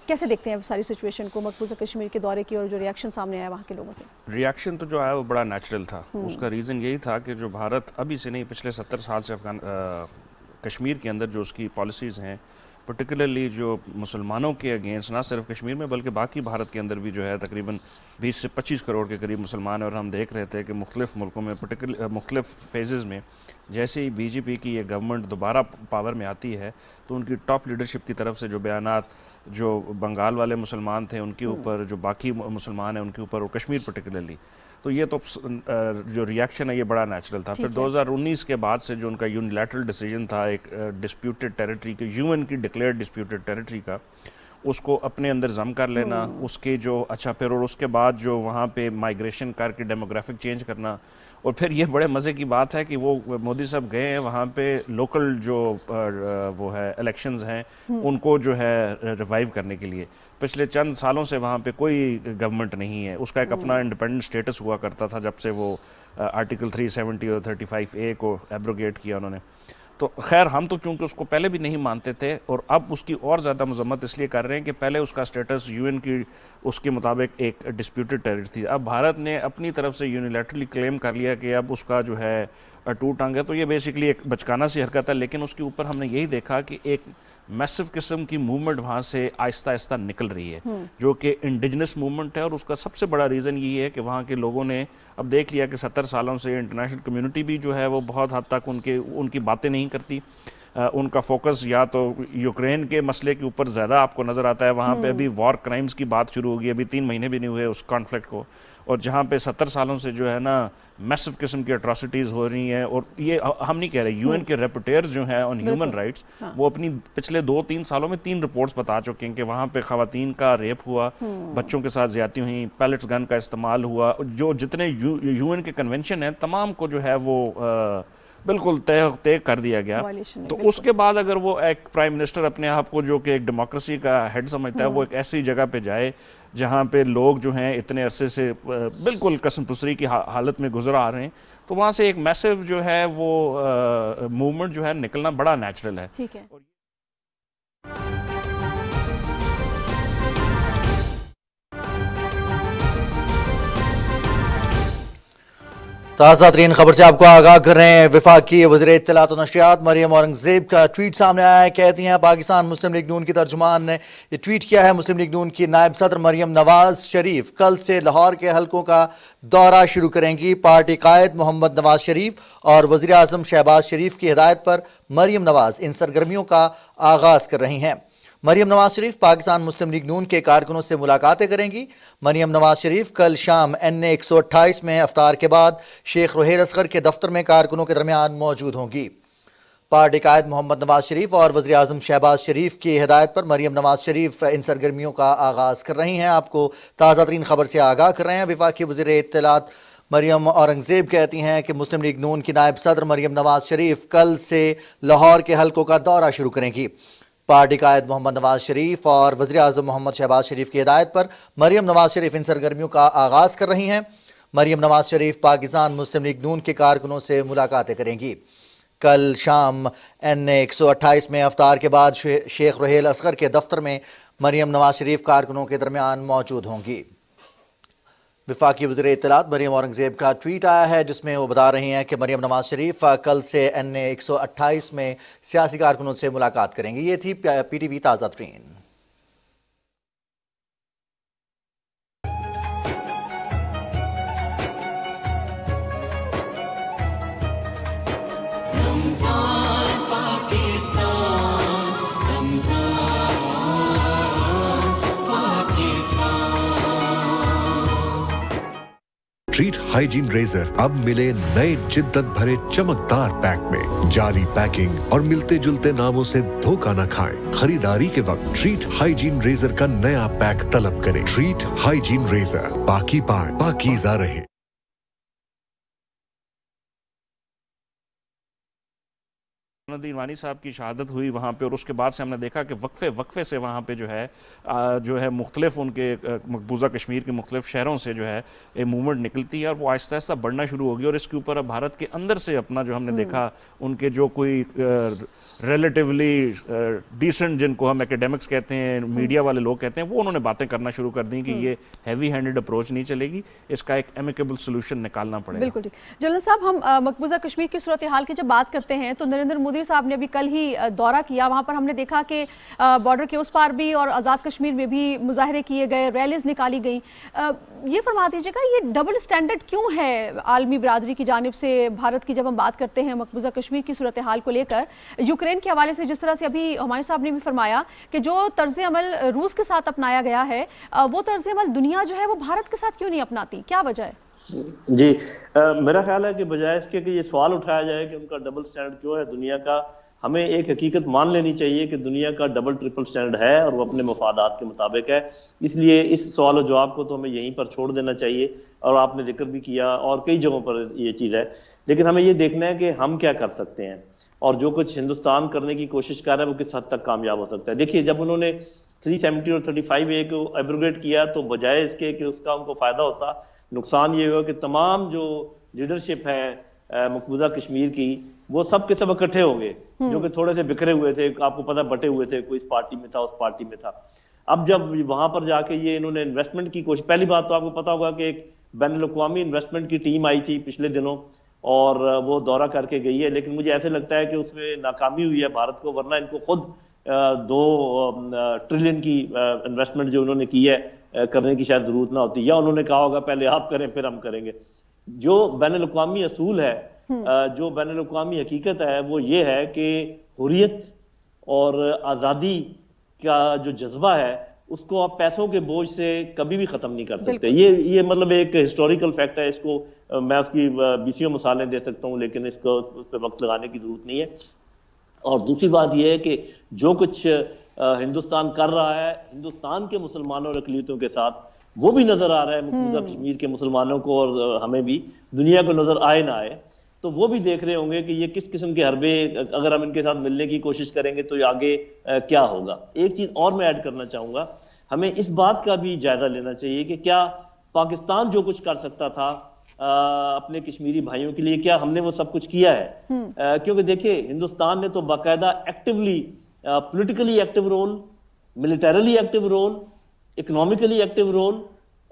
کیسے دیکھتے ہیں ساری سچویشن کو، مقبوضہ کشمیر کے دورے کی اور جو ریئیکشن سامنے آیا وہاں کے لوگوں سے؟ ریئیکشن تو جو آیا وہ بڑا نیچرل تھا. اس کا ریزن یہی تھا کہ جو بھارت ابھی سے نہیں پچھلے 70 سال سے کشمیر کے اندر جو اس کی پالیسیز ہیں، پرٹیکولرلی جو مسلمانوں کے اگینسٹ، نہ صرف کشمیر میں بلکہ باقی بھارت کے اندر بھی جو ہے تقریباً 20 سے 25 کروڑ کے قریب مسلمان ہیں. اور ہم دیکھ رہے تھے کہ مختلف ملکوں میں مختلف فیزز میں جیسے ہی بی جے پی کی یہ گورنمنٹ دوبارہ پاور میں آتی ہے تو ان کی ٹاپ لیڈرشپ کی طرف سے جو بیانات جو بنگال والے مسلمان تھے ان کے اوپر، جو باقی مسلمان ہیں ان کے اوپر، اور کشمیر پرٹیکولرلی، تو یہ تو جو ریاکشن ہے یہ بڑا نیچرل تھا. پھر 2019 کے بعد سے جو ان کا یونیلیٹرل ڈیسیجن تھا ایک ڈسپیوٹڈ ٹیریٹری کے، یو این کی ڈکلیئرڈ ڈسپیوٹڈ ٹیریٹری کا، اس کو اپنے اندر ضم کر لینا، اس کے جو پھر اور اس کے بعد جو وہاں پہ مائیگریشن کر کے ڈیموگرافک چینج کرنا. اور پھر یہ بڑے مزے کی بات ہے کہ وہ مودی صاحب گئے ہیں وہاں پہ لوکل جو وہ ہے الیکشنز ہیں ان کو جو ہے ریوائیو کرنے کے لیے. پچھلے چند سالوں سے وہاں پہ کوئی گورنمنٹ نہیں ہے، اس کا ایک اپنا انڈیپینڈنٹ سٹیٹس ہوا کرتا تھا جب سے وہ آرٹیکل 370 اور 35A کو ایبروگیٹ کیا انہوں نے. تو خیر ہم تو چونکہ اس کو پہلے بھی نہیں مانتے تھے، اور اب اس کی اور زیادہ مذمت اس لیے کر رہے ہیں کہ پہلے اس کا سٹیٹس یو این کی اس کے مطابق ایک ڈسپیوٹڈ ٹیریٹری تھی. اب بھارت نے اپنی طرف سے یونیلیٹرلی کلیم کر لیا کہ اب اس کا جو ہے ٹو ٹنگ ہے. تو یہ بیسکلی ایک بچکانہ سی حرکت ہے، لیکن اس کے اوپر ہم نے یہی دیکھا کہ ایک میسو قسم کی موومنٹ وہاں سے آہستہ آہستہ نکل رہی ہے جو کہ انڈیجنس موومنٹ ہے. اور اس کا سب سے بڑا ریزن یہ ہے کہ وہاں کے لوگوں نے اب دیکھ لیا کہ 70 سالوں سے انٹرنیشنل کمیونٹی بھی جو ہے وہ بہت حد تک ان کی باتیں نہیں کرتی. ان کا فوکس یا تو یوکرین کے مسئلے کے اوپر زیادہ آپ کو نظر آتا ہے. وہاں پہ ابھی وار کرائمز کی بات شروع ہوگی، ابھی 3 مہینے بھی نہیں ہوئے اس کانفلکٹ کو، اور جہاں پہ 70 سالوں سے جو ہے نا میسو قسم کی اٹراسٹیز ہو رہی ہیں. اور یہ ہم نہیں کہہ رہے، یو این کے ریپورٹرز جو ہیں آن ہیومن رائٹس وہ اپنی پچھلے 2-3 سالوں میں 3 رپورٹس بتا چکے ہیں کہ وہاں پہ خواتین کا ریپ ہوا، بچوں کے ساتھ زیادتی ہوئی، پیلٹس گن کا استعمال ہوا. جو جتنے یو این کے کنونشن ہیں تمام کو جو ہے وہ بالکل طے کر دیا گیا. تو اس کے بعد اگر وہ ایک پرائم منسٹر اپنے آپ کو جو کہ ایک ڈیموکریسی کا ہیڈ سمجھتا ہے وہ ایک ایسی جگہ پہ جائے جہاں پہ لوگ جو ہیں اتنے عرصے سے بالکل قسم پسری کی حالت میں گزر آ رہے ہیں، تو وہاں سے ایک میسو جو ہے وہ موومنٹ جو ہے نکلنا بڑا نیچرل ہے. ٹھیک ہے. تازہ ترین خبر سے آپ کو آگاہ کر رہے ہیں. وفاقی وزیر اطلاعات و نشریات مریم اورنگزیب کا ٹویٹ سامنے آیا ہے. کہتی ہیں پاکستان مسلم لیگ نون کی ترجمان نے یہ ٹویٹ کیا ہے. مسلم لیگ نون کی نائب صدر مریم نواز شریف کل سے لاہور کے حلقوں کا دورہ شروع کریں گی. پارٹی قائد محمد نواز شریف اور وزیر اعظم شہباز شریف کی ہدایت پر مریم نواز ان سرگرمیوں کا آغاز کر رہی ہیں. مریم نواز شریف پاکستان مسلم لیگ نون کے کارکنوں سے ملاقاتیں کریں گی. مریم نواز شریف کل شام NA 128 میں افطار کے بعد شیخ رہیر اصغر کے دفتر میں کارکنوں کے درمیان موجود ہوں گی. پارٹی قائد محمد نواز شریف اور وزیر اعظم شہباز شریف کی ہدایت پر مریم نواز شریف ان سرگرمیوں کا آغاز کر رہی ہیں. آپ کو تازہ ترین خبر سے آگاہ کر رہے ہیں. وفاقی وزیر اطلاعات مریم اورنگزیب کہتی ہیں کہ مسلم لیگ نون کی نائب صدر مریم نواز شریف کل سے لاہور کے حلقوں کا دورہ شروع کریں گی. پارٹی قائد محمد نواز شریف اور وزیر اعظم محمد شہباز شریف کی ہدایت پر مریم نواز شریف ان سرگرمیوں کا آغاز کر رہی ہیں۔ مریم نواز شریف پاکستان مسلم لیگ نون کے کارکنوں سے ملاقاتیں کریں گی۔ کل شام NA 128 میں افطار کے بعد شیخ رحیل اصغر کے دفتر میں مریم نواز شریف کارکنوں کے درمیان موجود ہوں گی۔ وفاقی وزیر اطلاعات مریم اورنگزیب کا ٹویٹ آیا ہے جس میں وہ بتا رہی ہیں کہ مریم نواز شریف کل سے NA 128 میں سیاسی کارکنوں سے ملاقات کریں گی۔ یہ تھی PTV تازہ ترین۔ ٹریٹ ہائیجین ریزر اب ملے نئے جدت بھرے چمکدار پیک میں۔ جعلی پیکنگ اور ملتے جلتے ناموں سے دھوکہ نہ کھائیں۔ خریداری کے وقت ٹریٹ ہائیجین ریزر کا نیا پیک طلب کریں۔ ٹریٹ ہائیجین ریزر، پاکی پائیں، پاکیزہ رہیں۔ الدین وانی صاحب کی شہادت ہوئی وہاں پہ، اور اس کے بعد سے ہم نے دیکھا کہ وقفے سے وہاں پہ جو ہے مختلف ان کے مقبوضہ کشمیر کے مختلف شہروں سے جو ہے موومنٹ نکلتی ہے، اور وہ آہستہ آہستہ بڑھنا شروع ہو گئی، اور اس کے اوپر اب بھارت کے اندر سے اپنا جو ہم نے دیکھا ان کے جو کوئی ریلیٹیولی ڈیسنٹ، جن کو ہم ایکیڈیمکس کہتے ہیں، میڈیا والے لوگ کہتے ہیں، وہ انہوں نے باتیں کرنا شروع کر دیں کہ یہ ہیوی ہینڈڈ اپروچ نہیں چلے گی، اس کا ایک ایمیکیبل سولوشن نکالنا پڑے گا۔ بالکل ٹھیک۔ جنرل صاحب، ہم مقبوضہ کشمیر کی صورتحال کی جب بات کرتے ہیں تو نریندر مودی صاحب نے ابھی کل ہی دورہ کیا، وہاں پر ہم نے دیکھا کہ بارڈر کے اس پار بھی اور آزاد کشمیر میں بھی مظاہرے کیے گئے، ریلیز نکالی گئیں۔ یہ فرما دیجیے گا یہ ڈبل سٹینڈرڈ کیوں ہے عالمی برادری کی جانب سے؟ بھارت کی جب ہم بات کرتے ہیں مقبوضہ کشمیر کی صورتحال کو لے کر، یوکرین کے حوالے سے جس طرح سے ابھی ہمایوں صاحب نے بھی فرمایا کہ جو طرز عمل روس کے ساتھ اپنایا گیا ہے، وہ طرز عمل دنیا جو ہے وہ بھارت کے ساتھ کیوں نہیں اپناتی؟ کیا وجہ ہے؟ جی، میرا خیال ہے کہ بجائے اس کے کہ یہ سوال اٹھایا جائے کہ ان کا ڈبل سٹینڈرڈ کیوں ہے دنیا کا، ہمیں ایک حقیقت مان لینی چاہیے کہ دنیا کا ڈبل ٹرپل سٹینڈرڈ ہے اور وہ اپنے مفادات کے مطابق ہے۔ اس لیے اس سوال و جواب کو تو ہمیں یہیں پر چھوڑ دینا چاہیے، اور آپ نے ذکر بھی کیا اور کئی جگہوں پر یہ چیز ہے، لیکن ہمیں یہ دیکھنا ہے کہ ہم کیا کر سکتے ہیں اور جو کچھ ہندوستان کرنے کی کوشش کر رہا ہے وہ کس حد تک کامیاب ہو سکتا ہے۔ دیکھیے، جب انہوں نے 370 اور 35A کو ایبروگیٹ کیا تو بجائے اس کے کہ اس کا ان کو فائدہ ہوتا، نقصان یہ ہوا کہ تمام جو لیڈرشپ ہے مقبوضہ کشمیر کی، وہ سب کے سب اکٹھے ہو گئے، جو کہ تھوڑے سے بکھرے ہوئے تھے، آپ کو پتہ بٹے ہوئے تھے، کوئی اس پارٹی میں تھا، اس پارٹی میں تھا۔ اب جب وہاں پر جا کے یہ انہوں نے انویسٹمنٹ کی کوشش، پہلی بات تو آپ کو پتہ ہوگا کہ ایک بین الاقوامی انویسٹمنٹ کی ٹیم آئی تھی پچھلے دنوں اور وہ دورہ کر کے گئی ہے، لیکن مجھے ایسے لگتا ہے کہ اس میں ناکامی ہوئی ہے بھارت کو، ورنہ ان کو خود 2 ٹریلین کی انویسٹمنٹ جو انہوں نے کی ہے کرنے کی شاید ضرورت نہ ہوتی، یا انہوں نے کہا ہوگا پہلے آپ کریں پھر ہم کریں گے۔ جو بین الاقوامی اصول ہے، جو بین الاقوامی حقیقت ہے، وہ یہ ہے کہ حریت اور آزادی کا جو جذبہ ہے اس کو آپ پیسوں کے بوجھ سے کبھی بھی ختم نہیں کر سکتے۔ یہ مطلب ایک ہسٹوریکل فیکٹ ہے، اس کو میں اس کی 20 مثالیں دے سکتا ہوں، لیکن اس کو اس پہ وقت لگانے کی ضرورت نہیں ہے۔ اور دوسری بات یہ ہے کہ جو کچھ ہندوستان کر رہا ہے ہندوستان کے مسلمانوں اور اقلیتوں کے ساتھ، وہ بھی نظر آ رہا ہے مقبوضہ کشمیر کے مسلمانوں کو، اور ہمیں بھی، دنیا کو نظر آئے نہ آئے تو وہ بھی دیکھ رہے ہوں گے کہ یہ کس قسم کے حربے، اگر ہم ان کے ساتھ ملنے کی کوشش کریں گے تو یہ آگے کیا ہوگا۔ ایک چیز اور میں ایڈ کرنا چاہوں گا، ہمیں اس بات کا بھی جائزہ لینا چاہیے کہ کیا پاکستان جو کچھ کر سکتا تھا اپنے کشمیری بھائیوں کے لیے، کیا ہم نے وہ سب کچھ کیا ہے؟ کیونکہ دیکھیں، ہندوستان نے تو باقاعدہ actually, politically active role, militarily active role, economically active role,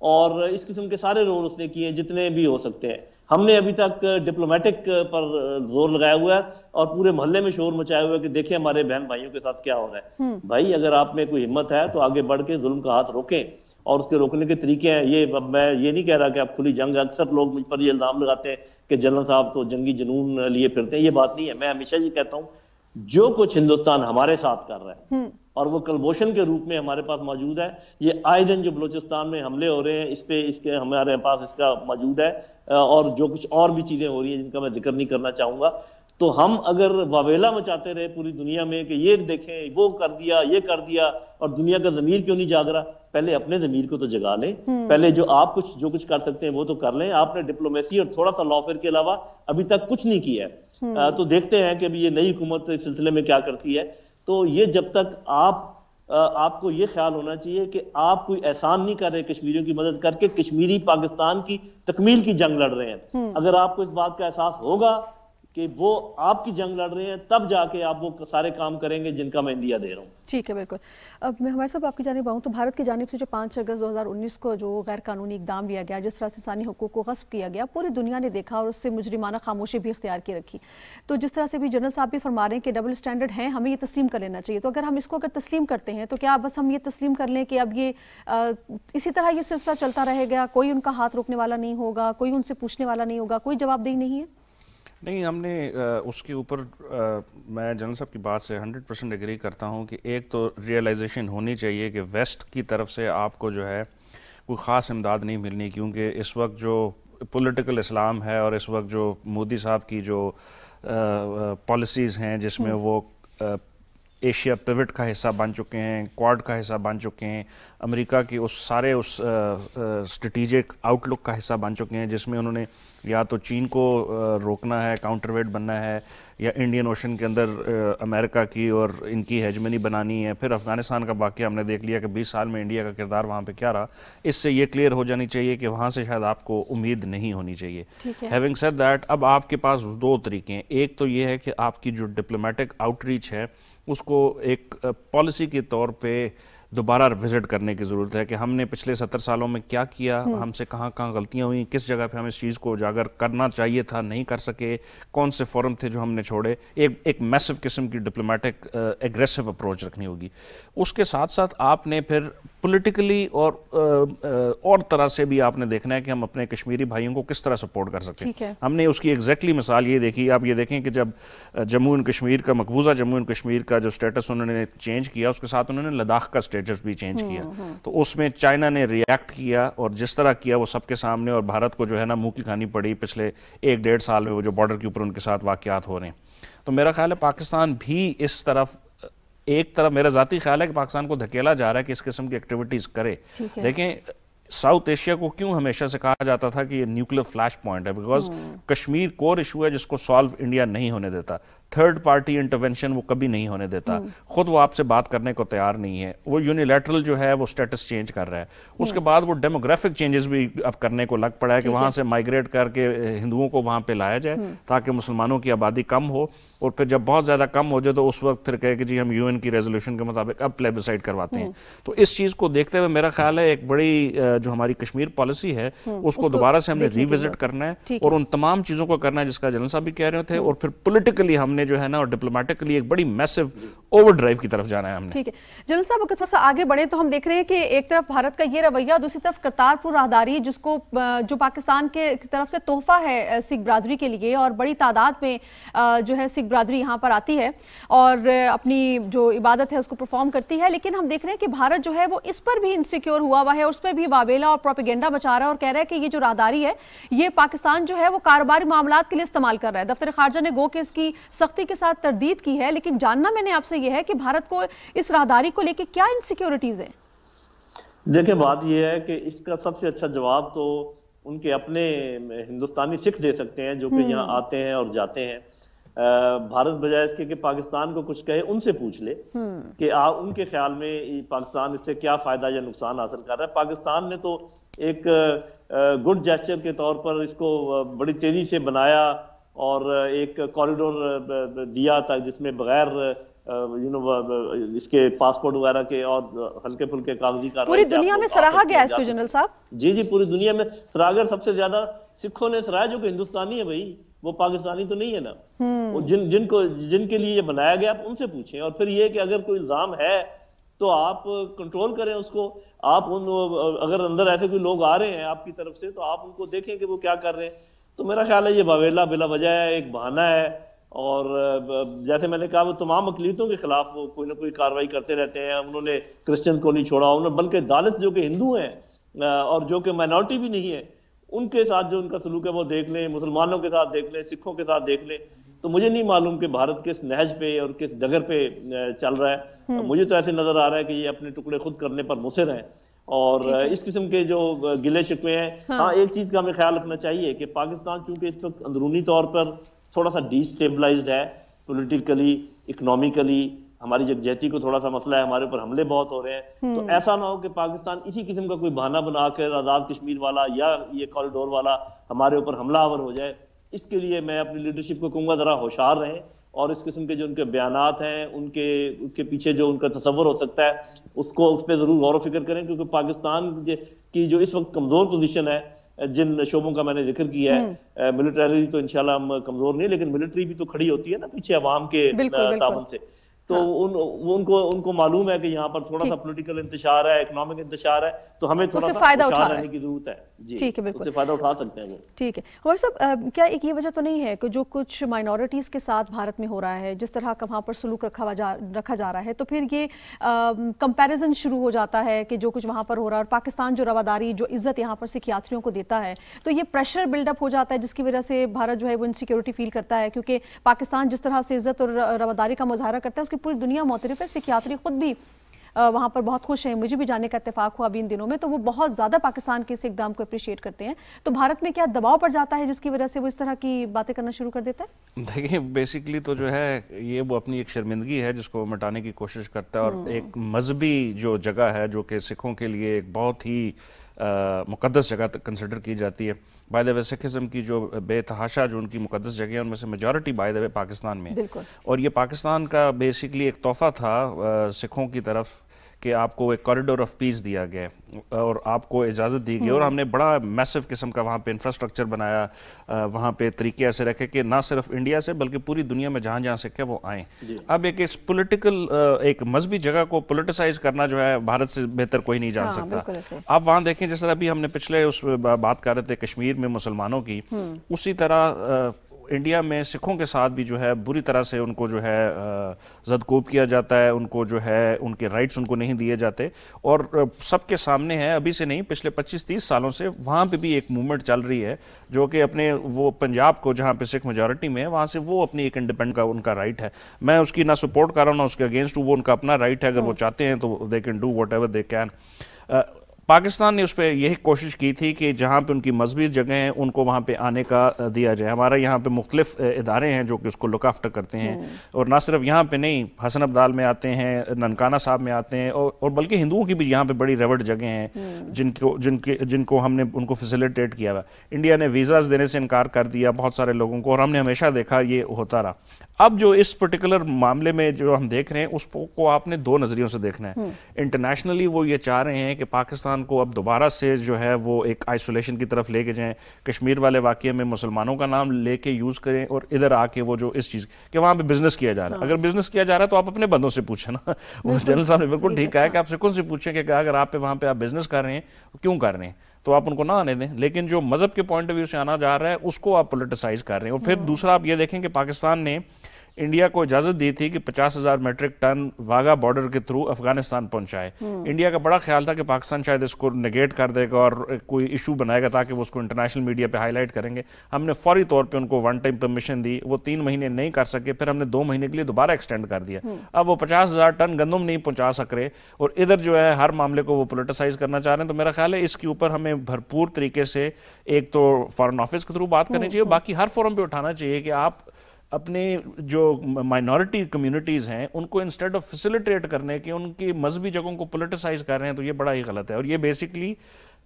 اور اس قسم کے سارے رول اس نے کیے جتنے بھی ہو سکتے ہیں۔ ہم نے ابھی تک ڈپلومیٹک پر زور لگایا ہوا ہے اور پورے محلے میں شور مچایا ہوا ہے کہ دیکھیں ہمارے بہن بھائیوں کے ساتھ کیا ہو رہا ہے۔ بھائی، اگر آپ میں کوئی ہمت ہے تو آگے بڑھ کے ظلم کا ہاتھ روکیں، اور اس کے روکنے کے طریقے ہیں یہ، میں یہ نہیں کہہ رہا کہ آپ کھلی جنگ، اکثر لوگ مجھ پر یہ الزام لگاتے ہیں کہ جنرل صاحب تو جنگی جنون لیے پھرتے ہیں، یہ بات نہیں ہے۔ میں ہمیشہ یہ کہتا ہوں، جو کچھ ہندوستان ہمارے ساتھ کر رہا ہے اور وہ کلبوشن کے روپ میں ہمارے پاس موجود ہے، یہ آئے دن جو بلوچستان میں حملے ہو رہے ہیں اس کے ہمارے پاس اس کا موجود ہے، اور جو کچھ اور بھی چیزیں ہو رہی ہیں جن کا میں ذکر نہیں کرنا چاہوں گا، تو ہم اگر واویلا مچاتے رہے پوری دنیا میں کہ یہ دیکھیں وہ کر دیا، یہ کر دیا، اور دنیا کا ضمیر کیوں نہیں جاگ رہا؟ پہلے اپنے ضمیر کو تو جگا لیں، پہلے جو آپ جو کچھ کر سکتے ہیں وہ تو کر لیں۔ آپ نے ڈپلومیسی اور تھوڑا سا لافر کے علاوہ ابھی تک کچھ نہیں کیا ہے، تو دیکھتے ہیں کہ ابھی یہ نئی حکومت اس سلسلے میں کیا کرتی ہے۔ تو یہ جب تک آپ کو یہ خیال ہونا چاہیے کہ آپ کوئی احسان نہیں کر رہے کشمیریوں کی مدد کر کے، کشمیری پاکستان کی تکمیل کی جنگ لڑ رہے ہیں. اگر آپ کو اس بات کا احساس ہوگا کہ وہ آپ کی جنگ لڑ رہے ہیں، تب جا کے آپ وہ سارے کام کریں گے جن کا میں اندیا دے رہا ہوں. ٹھیک ہے، بالکل. اب میں ہمارے صاحب آپ کی جانب آؤں تو بھارت کی جانب سے جو 5 اگست 2019 کو جو غیر قانونی اقدام لیا گیا، جس طرح سے انسانی حقوق کو غصب کیا گیا، پوری دنیا نے دیکھا اور اس سے مجرمانہ خاموشی بھی اختیار کی رکھی. تو جس طرح سے بھی جنرل صاحب بھی فرما رہے ہیں کہ ڈبل سٹینڈرڈ ہیں، ہمیں یہ تسلیم کر لینا چاہیے. تو اگر ہم اس کو اگر تسلیم کرتے ہیں تو کیا بس ہم یہ تسلیم کر لیں کہ اب یہ اسی طرح یہ سلسلہ چلتا رہے گا، کوئی ان کا ہاتھ روکنے والا نہیں ہوگا، کوئی ان سے پوچھنے والا نہیں ہوگا، کوئی جواب دہی نہیں ہے؟ نہیں، ہم نے اس کے اوپر میں جنرل صاحب کی بات سے 100% ایگری کرتا ہوں کہ ایک تو ریئلائزیشن ہونی چاہیے کہ ویسٹ کی طرف سے آپ کو جو ہے کوئی خاص امداد نہیں ملنی، کیونکہ اس وقت جو پولیٹیکل اسلام ہے اور اس وقت جو مودی صاحب کی جو پالیسیز ہیں جس میں وہ ایشیا پیوٹ کا حصہ بن چکے ہیں، کوارڈ کا حصہ بن چکے ہیں، امریکہ کی اس اسٹریٹجک آؤٹ لک کا حصہ بن چکے ہیں، جس میں انہوں نے یا تو چین کو روکنا ہے، کاؤنٹر ویٹ بننا ہے، یا انڈین اوشن کے اندر امریکہ کی اور ان کی ہیجمنی بنانی ہے. پھر افغانستان کا واقعہ ہم نے دیکھ لیا کہ 20 سال میں انڈیا کا کردار وہاں پہ کیا رہا. اس سے یہ کلیئر ہو جانی چاہیے کہ وہاں سے شاید آپ کو امید نہیں ہونی چاہیے. ہیونگ سیڈ دیٹ، اب آپ کے پاس 2 طریقے ہیں. ایک تو یہ ہے کہ آپ کی جو ڈپلومیٹک آؤٹ ریچ ہے اس کو ایک پالیسی کے طور پہ دوبارہ وزٹ کرنے کی ضرورت ہے کہ ہم نے پچھلے 70 سالوں میں کیا کیا، ہم سے کہاں کہاں غلطیاں ہوئیں، کس جگہ پہ ہم اس چیز کو اجاگر کرنا چاہیے تھا نہیں کر سکے، کون سے فورم تھے جو ہم نے چھوڑے. ایک میسو قسم کی ڈپلومیٹک ایگریسو اپروچ رکھنی ہوگی. اس کے ساتھ ساتھ آپ نے پھر پولیٹیکلی اور طرح سے بھی آپ نے دیکھنا ہے کہ ہم اپنے کشمیری بھائیوں کو کس طرح سپورٹ کر سکتے ہیں. ہم نے اس کی ایگزیکٹلی مثال یہ دیکھی. آپ یہ دیکھیں کہ جب جموں اینڈ کشمیر کا مقبوضہ جموں اینڈ کشمیر کا جو سٹیٹس انہوں نے چینج کیا، اس کے ساتھ انہوں نے لداخ کا سٹیٹس بھی چینج کیا. تو اس میں چائنا نے ریئیکٹ کیا اور جس طرح کیا وہ سب کے سامنے، اور بھارت کو جو ہے نا منہ کی کھانی پڑی پچھلے 1-1.5 سال میں وہ جو بارڈر کے اوپر ان کے ساتھ واقعات ہو رہے ہیں. تو میرا خیال ہے پاکستان بھی اس طرف، ایک طرف میرا ذاتی خیال ہے کہ پاکستان کو دھکیلا جا رہا ہے کہ اس قسم کی ایکٹیویٹیز کرے. دیکھیں ساؤتھ ایشیا کو کیوں ہمیشہ سے کہا جاتا تھا کہ یہ نیوکلیر فلیش پوائنٹ ہے، بیکاز کشمیر کور ایشو ہے جس کو سالو انڈیا نہیں ہونے دیتا. تھرڈ پارٹی انٹرونشن وہ کبھی نہیں ہونے دیتا. خود وہ آپ سے بات کرنے کو تیار نہیں ہے. وہ یونیلیٹرل جو ہے وہ سٹیٹس چینج کر رہا ہے. اس کے بعد وہ ڈیموگرافک چینجز بھی اب کرنے کو لگ پڑا ہے کہ وہاں سے مائگریٹ کر کے ہندوؤں کو وہاں پہ لایا جائے تاکہ مسلمانوں کی آبادی کم ہو، اور پھر جب بہت زیادہ کم ہو جائے تو اس وقت پھر کہے کہ جی ہم UN کی ریزولوشن کے مطابق اب پلیبسائٹ کرواتے ہیں. تو اس چیز کو دیکھتے ہوئے میرا خیال ہے ایک بڑی جو ہماری کشمیر پالیسی ہے اس کو دوبارہ سے ہم نے ری وزٹ کرنا ہے اور ان تمام چیزوں کو کرنا ہے جس کا جنرل صاحب بھی کہہ رہے تھے، اور پھر پولیٹیکلی ہم نے جو ہے نا اور ڈپلومیٹکلی ایک بڑی میسو اوور ڈرائیو کی طرف جانا ہے ہم نے. ٹھیک ہے جنرل صاحب، اگر تھوڑا سا آگے بڑھیں تو ہم دیکھ رہے ہیں کہ ایک طرف بھارت کا یہ رویہ، دوسری طرف کرتارپور راہداری جس کو جو پاکستان کے طرف سے تحفہ ہے سکھ برادری کے لیے، اور بڑی تعداد میں جو ہے سکھ برادری یہاں پر آتی ہے اور اپنی جو عبادت ہے اس کو پرفارم کرتی ہے. لیکن ہم دیکھ رہے ہیں کہ بھارت جو ہے وہ اس پر بھی انسیکیور ہوا ہے، اس پہ بھی واویلا اور پروپیگنڈا بچا رہا ہے اور کہہ رہا ہے کہ یہ جو راہداری ہے یہ پاکستان جو ہے وہ کاروباری معاملات کے لیے استعمال کر رہا ہے. دفتر خارجہ نے گو کہ اس کی سختی کے ساتھ تردید کی ہے، لیکن جاننا میں نے آپ سے یہ ہے کہ بھارت کو اس راہداری کو لے کے کیا انسیکیورٹیز ہیں؟ دیکھیں بات یہ ہے کہ اس کا سب سے اچھا جواب تو ان کے اپنے ہندوستانی سکھ دے سکتے ہیں جو کہ یہاں آتے ہیں اور جاتے ہیں. بھارت بجائے اس کے کہ پاکستان کو کچھ کہے، ان سے پوچھ لے کہ ان کے خیال میں پاکستان اس سے کیا فائدہ یا نقصان حاصل کر رہا ہے. پاکستان نے تو ایک گڈ جیسچر کے طور پر اس کو بڑی تیزی سے بنایا اور ایک کوریڈور دیا تھا جس میں بغیر اس کے پاسپورٹ وغیرہ کے اور ہلکے پھلکے کاغذی کارروائی پوری دنیا میں سراہا گیا اس کو جنرل صاحب. جی پوری دنیا میں سراہا. سب سے زیادہ سکھوں نے سراہا جو کہ ہندوستانی ہے بھائی، وہ پاکستانی تو نہیں ہے نا. جن کے لیے یہ بنایا گیا آپ ان سے پوچھیں. اور پھر یہ کہ اگر کوئی الزام ہے تو آپ کنٹرول کریں اس کو. آپ اگر اندر ایسے کوئی لوگ آ رہے ہیں آپ کی طرف سے تو آپ ان کو دیکھیں کہ وہ کیا کر رہے ہیں. تو میرا خیال ہے یہ واویلا بلا وجہ ہے، ایک بہانہ ہے. اور جیسے میں نے کہا وہ تمام اقلیتوں کے خلاف وہ کوئی نہ کوئی کارروائی کرتے رہتے ہیں. انہوں نے کرسچن کو نہیں چھوڑا، انہوں نے بلکہ دالت جو کہ ہندو ہیں اور جو کہ مائنورٹی بھی نہیں ہے ان کے ساتھ جو ان کا سلوک ہے وہ دیکھ لیں، مسلمانوں کے ساتھ دیکھ لیں، سکھوں کے ساتھ دیکھ لیں. تو مجھے نہیں معلوم کہ بھارت کس نہج پہ اور کس ڈگر پہ چل رہا ہے. مجھے تو ایسے نظر آ رہا ہے کہ یہ اپنے ٹکڑے خود کرنے پر مصر ہیں اور اس قسم کے جو گلے شکوے ہیں. ہاں ایک چیز کا ہمیں خیال رکھنا چاہیے کہ پاکستان چونکہ اس وقت اندرونی طور پر تھوڑا سا ڈی اسٹیبلائزڈ ہے، پولیٹیکلی، اکنومیکلی. ہماری یکجہتی کو تھوڑا سا مسئلہ ہے, ہمارے اوپر حملے بہت ہو رہے ہیں. تو ایسا نہ ہو کہ پاکستان اسی قسم کا کوئی بہانہ بنا کر آزاد کشمیر والا یا یہ کوریڈور والا ہمارے اوپر حملہ آور ہو جائے. اس کے لیے میں اپنی لیڈرشپ کو کہوں گا ذرا ہوشیار رہیں, اور اس قسم کے جو ان کے بیانات ہیں ان کے پیچھے جو ان کا تصور ہو سکتا ہے اس پہ ضرور غور و فکر کریں, کیونکہ پاکستان کی جو اس وقت کمزور پوزیشن ہے, جن شعبوں کا میں نے ذکر کیا ہے, ملٹری تو انشاءاللہ ہم کمزور نہیں, لیکن ملٹری بھی تو کھڑی ہوتی ہے نا پیچھے عوام کے تعاون سے. تو ان کو معلوم ہے کہ یہاں پر تھوڑا سا پولیٹیکل انتشار ہے, اکنامک انتشار ہے, تو ہمیں تھوڑا سا ہوشیار رہنے کی ضرورت ہے. جی ٹھیک ہے, بالکل اس سے فائدہ اٹھا سکتے ہیں وہ. ٹھیک ہے. عمر صاحب, کیا ایک یہ وجہ تو نہیں ہے کہ جو کچھ مائنورٹیز کے ساتھ بھارت میں ہو رہا ہے, جس طرح کا وہاں پر سلوک رکھا جا رہا ہے, تو پھر یہ کمپیریزن شروع ہو جاتا ہے کہ جو کچھ وہاں پر ہو رہا ہے اور پاکستان جو رواداری جو عزت یہاں پر سکھ یاتریوں کو دیتا ہے, تو یہ پریشر بلڈ اپ ہو جاتا ہے جس کی وجہ سے بھارت جو ہے وہ انسیکیورٹی فیل کرتا ہے, کیونکہ پاکستان جس طرح سے عزت اور رواداری کا مظاہرہ کرتا ہے اس کی پوری دنیا معترف ہے. سکھ یاتری خود بھی وہاں پر بہت خوش ہیں, مجھے بھی جانے کا اتفاق ہوا ابھی ان دنوں میں, تو وہ بہت زیادہ پاکستان کے اس اقدام کو اپریشیٹ کرتے ہیں. تو بھارت میں کیا دباؤ پڑ جاتا ہے جس کی وجہ سے وہ اس طرح کی باتیں کرنا شروع کر دیتا ہے؟ دیکھیں بیسیکلی تو جو ہے یہ وہ اپنی ایک شرمندگی ہے جس کو مٹانے کی کوشش کرتا ہے, اور ایک مذہبی جو جگہ ہے جو کہ سکھوں کے لیے ایک بہت ہی مقدس جگہ کنسیڈر کی جاتی ہے. بائی دا وے سکھزم کی جو بے تحاشا جو ان کی مقدس جگہ ہیں ان میں سے میجورٹی بائی دا وے پاکستان میں, اور یہ پاکستان کا بیسیکلی ایک تحفہ تھا سکھوں کی طرف کہ آپ کو ایک کوریڈور آف پیس دیا گیا اور آپ کو اجازت دی گئی, اور ہم نے بڑا میسو قسم کا وہاں پہ انفراسٹرکچر بنایا, وہاں پہ طریقے ایسے رکھے کہ نہ صرف انڈیا سے بلکہ پوری دنیا میں جہاں جہاں سکھ ہے وہ آئیں. اب ایک اس پولیٹیکل ایک مذہبی جگہ کو پولیٹیسائز کرنا جو ہے بھارت سے بہتر کوئی نہیں جان سکتا. آپ وہاں دیکھیں جس طرح ابھی ہم نے پچھلے اس بات کر رہے تھے کشمیر میں مسلمانوں کی, اسی طرح انڈیا میں سکھوں کے ساتھ بھی جو ہے بری طرح سے ان کو جو ہے زدکوب کیا جاتا ہے, ان کو جو ہے ان کے رائٹس ان کو نہیں دیے جاتے, اور سب کے سامنے ہے ابھی سے نہیں پچھلے 25-30 سالوں سے وہاں پہ بھی ایک موومنٹ چل رہی ہے جو کہ اپنے وہ پنجاب کو جہاں پہ سکھ میجورٹی میں ہے وہاں سے وہ اپنی ایک انڈیپینڈنٹ کا ان کا رائٹ ہے. میں اس کی نہ سپورٹ کر رہا ہوں نہ اس کے اگینسٹ, وہ ان کا اپنا رائٹ ہے, اگر وہ چاہتے ہیں تو they can do what ever they can. Pakistan نے اس پہ یہی کوشش کی تھی کہ جہاں پہ ان کی مذہبی جگہیں ہیں ان کو وہاں پہ آنے کا دیا جائے. ہمارا یہاں پہ مختلف ادارے ہیں جو کہ اس کو لک آفٹر کرتے ہیں, اور نہ صرف یہاں پہ نہیں, حسن ابدال میں آتے ہیں, ننکانہ صاحب میں آتے ہیں, اور بلکہ ہندوؤں کی بھی یہاں پہ بڑی ریورڈ جگہیں ہیں جن کو ہم نے ان کو فیسیلیٹیٹ کیا ہوا. انڈیا نے ویزاز دینے سے انکار کر دیا بہت سارے لوگوں کو, اور ہم نے ہمیشہ دیکھا یہ ہوتا رہا. اب جو اس پرٹیکولر معاملے میں جو ہم دیکھ رہے ہیں اس کو آپ نے دو نظریوں سے دیکھنا ہے. انٹرنیشنلی وہ یہ چاہ رہے ہیں کہ پاکستان کو اب دوبارہ سے جو ہے وہ ایک آئسولیشن کی طرف لے کے جائیں, کشمیر والے واقعے میں مسلمانوں کا نام لے کے یوز کریں, اور ادھر آ کے وہ جو اس چیز کہ وہاں پہ بزنس کیا جا رہا ہے. اگر بزنس کیا جا رہا ہے تو آپ اپنے بندوں سے پوچھیں نا. وہ جنرل صاحب نے بالکل ٹھیک کہا ہے کہ آپ سکھوں سے پوچھیں کہ اگر آپ پہ وہاں پہ آپ بزنس کر رہے ہیں کیوں کر رہے ہیں, تو آپ ان کو نہ آنے دیں. لیکن جو مذہب کے پوائنٹ آف ویو سے آنا جا رہا ہے اس کو آپ پولیٹیسائز کر رہے ہیں. اور پھر دوسرا آپ یہ دیکھیں کہ پاکستان نے انڈیا کو اجازت دی تھی کہ 50,000 میٹرک ٹن واگا بارڈر کے تھرو افغانستان پہنچائے. انڈیا کا بڑا خیال تھا کہ پاکستان شاید اس کو نگیٹ کر دے گا اور کوئی ایشو بنائے گا تاکہ وہ اس کو انٹرنیشنل میڈیا پہ ہائی لائٹ کریں گے. ہم نے فوری طور پہ ان کو ون ٹائم پرمیشن دی, وہ 3 مہینے نہیں کر سکے, پھر ہم نے 2 مہینے کے لیے دوبارہ ایکسٹینڈ کر دیا. اب وہ 50,000 ٹن گندم نہیں پہنچا سک رہے, اور ادھر جو ہے ہر معاملے کو وہ پولیٹیسائز کرنا چاہ رہے ہیں. تو میرا خیال ہے اس کے اوپر ہمیں بھرپور طریقے سے ایک تو فارن آفس کے تھرو بات کرنی چاہیے, باقی ہر فورم پہ اٹھانا چاہیے کہ آپ اپنے جو مائنورٹی کمیونٹیز ہیں ان کو انسٹیڈ آف فیسیلیٹیٹ کرنے کے ان کی مذہبی جگہوں کو پولیٹیسائز کر رہے ہیں, تو یہ بڑا ہی غلط ہے. اور یہ بیسکلی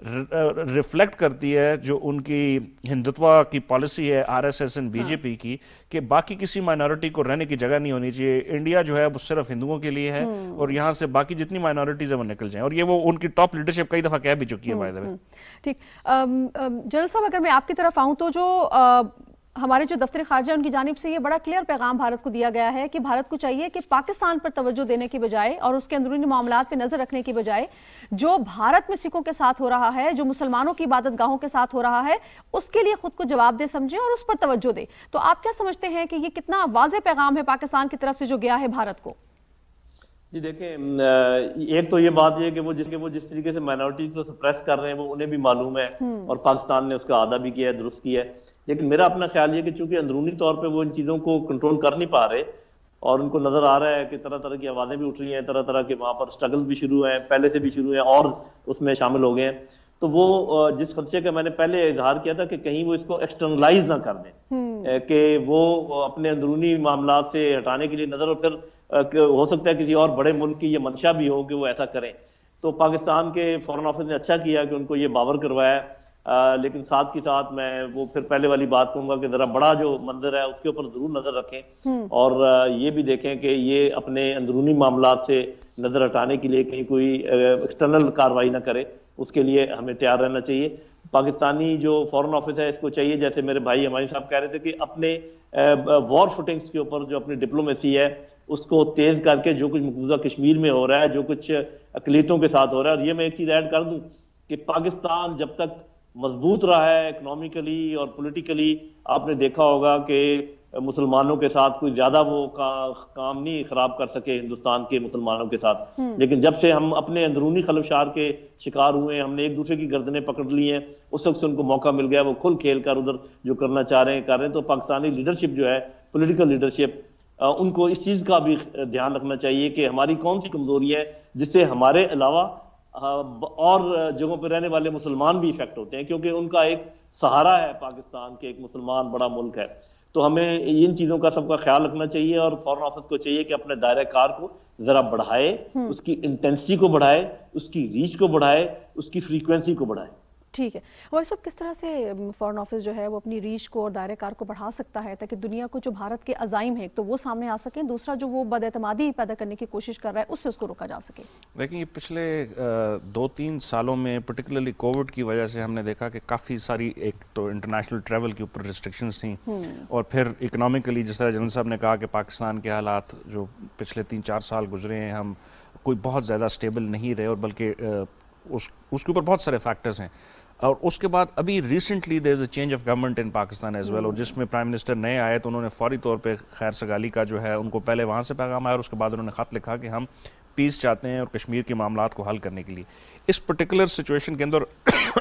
ریفلیکٹ کرتی ہے جو ان کی ہندوتوا کی پالیسی ہے RSS اینڈ BJP کی, کہ باقی کسی مائنورٹی کو رہنے کی جگہ نہیں ہونی چاہیے. انڈیا جو ہے وہ صرف ہندوؤں کے لیے ہے, اور یہاں سے باقی جتنی مائنورٹیز ہیں وہ نکل جائیں. اور یہ وہ ان کی ٹاپ لیڈرشپ کئی دفعہ کہہ بھی چکی ہے بائی دا وے. ٹھیک, جنرل صاحب اگر میں آپ کی طرف آؤں تو جو ہمارے جو دفتر خارجہ ان کی جانب سے یہ بڑا کلیئر پیغام بھارت کو دیا گیا ہے کہ بھارت کو چاہیے کہ پاکستان پر توجہ دینے کی بجائے اور اس کے اندرونی معاملات پہ نظر رکھنے کی بجائے جو بھارت میں سکھوں کے ساتھ ہو رہا ہے, جو مسلمانوں کی عبادت گاہوں کے ساتھ ہو رہا ہے, اس کے لیے خود کو جواب دہ سمجھے اور اس پر توجہ دے. تو آپ کیا سمجھتے ہیں کہ یہ کتنا واضح پیغام ہے پاکستان کی طرف سے جو گیا ہے بھارت کو؟ جی دیکھیں, ایک تو یہ بات یہ کہ وہ جس طریقے سے مائنورٹیز کو سپریس کر رہے ہیں وہ انہیں بھی معلوم ہے, اور پاکستان نے اس کا اعادہ بھی کیا ہے, درست کیا ہے. لیکن میرا اپنا خیال یہ کہ چونکہ اندرونی طور پہ وہ ان چیزوں کو کنٹرول کر نہیں پا رہے, اور ان کو نظر آ رہا ہے کہ طرح طرح کی آوازیں بھی اٹھ رہی ہیں, طرح طرح کے وہاں پر سٹرگل بھی شروع ہیں, پہلے سے بھی شروع ہیں اور اس میں شامل ہو گئے ہیں. تو وہ جس خدشے کا میں نے پہلے اظہار کیا تھا کہ کہیں وہ اس کو ایکسٹرنلائز نہ کر دیں, کہ وہ اپنے اندرونی معاملات سے ہٹانے کے لیے نظر, اور پھر ہو سکتا ہے کسی اور بڑے ملک کی یہ منشا بھی ہو کہ وہ ایسا کریں. تو پاکستان کے فورن آفس نے اچھا کیا کہ ان کو یہ باور کروایا. لیکن ساتھ کی ساتھ میں وہ پھر پہلے والی بات کہوں گا کہ ذرا بڑا جو منظر ہے اس کے اوپر ضرور نظر رکھیں اور یہ بھی دیکھیں کہ یہ اپنے اندرونی معاملات سے نظر ہٹانے کے لیے کہیں کوئی ایکسٹرنل کارروائی نہ کرے. اس کے لیے ہمیں تیار رہنا چاہیے. پاکستانی جو فورن آفس ہے اس کو چاہیے, جیسے میرے بھائی ہماری صاحب کہہ رہے تھے, کہ اپنے وار فوٹنگز کے اوپر جو اپنی ڈپلومیسی ہے اس کو تیز کر کے جو کچھ مقبوضہ کشمیر میں ہو رہا ہے, جو کچھ اقلیتوں کے ساتھ ہو رہا ہے. اور یہ میں ایک چیز ایڈ کر دوں کہ پاکستان جب تک مضبوط رہا ہے اکنامیکلی اور پولیٹیکلی, آپ نے دیکھا ہوگا کہ مسلمانوں کے ساتھ کوئی زیادہ وہ کام نہیں خراب کر سکے ہندوستان کے مسلمانوں کے ساتھ. لیکن جب سے ہم اپنے اندرونی خلفشار کے شکار ہوئے, ہم نے ایک دوسرے کی گردنیں پکڑ لی ہیں, اس وقت سے ان کو موقع مل گیا, وہ کھل کھیل کر ادھر جو کرنا چاہ رہے ہیں کر رہے ہیں. تو پاکستانی لیڈرشپ جو ہے, پولیٹیکل لیڈرشپ, ان کو اس چیز کا بھی دھیان رکھنا چاہیے کہ ہماری کون سی کمزوری ہے جس سے ہمارے علاوہ اور جگہوں پہ رہنے والے مسلمان بھی افیکٹ ہوتے ہیں, کیونکہ ان کا ایک سہارا ہے پاکستان کے, ایک مسلمان بڑا ملک ہے. تو ہمیں ان چیزوں کا سب کا خیال رکھنا چاہیے اور فورن آفس کو چاہیے کہ اپنے دائرہ کار کو ذرا بڑھائے, اس کی انٹینسٹی کو بڑھائے, اس کی ریچ کو بڑھائے, اس کی فریکوینسی کو بڑھائے. ٹھیک ہے. اور سب کس طرح سے فورن آفس جو ہے وہ اپنی ریچ کو اور دائرہ کار کو بڑھا سکتا ہے تاکہ دنیا کو جو بھارت کے عزائم ہیں تو وہ سامنے آ سکیں, دوسرا جو وہ بد اعتمادی پیدا کرنے کی کوشش کر رہا ہے اس سے اس کو روکا جا سکے؟ دیکھیں, یہ پچھلے 2-3 سالوں میں پرٹیکولرلی کووڈ کی وجہ سے ہم نے دیکھا کہ کافی ساری, ایک تو انٹرنیشنل ٹریول کے اوپر ریسٹرکشنز تھیں, اور پھر اکنامکلی جس طرح جنرل صاحب نے کہا کہ پاکستان کے حالات جو پچھلے 3-4 سال گزرے ہیں, ہم کوئی بہت زیادہ اسٹیبل نہیں رہے, اور بلکہ اس کے اوپر بہت سارے فیکٹرز ہیں. اور اس کے بعد ابھی recently there is a change of government in Pakistan as well, اور جس میں پرائم منسٹر نئے آئے تو انہوں نے فوری طور پہ خیر سگالی کا جو ہے ان کو پہلے وہاں سے پیغام آیا, اور اس کے بعد انہوں نے خط لکھا کہ ہم پیس چاہتے ہیں اور کشمیر کے معاملات کو حل کرنے کے لیے. اس پرٹیکولر سچویشن کے اندر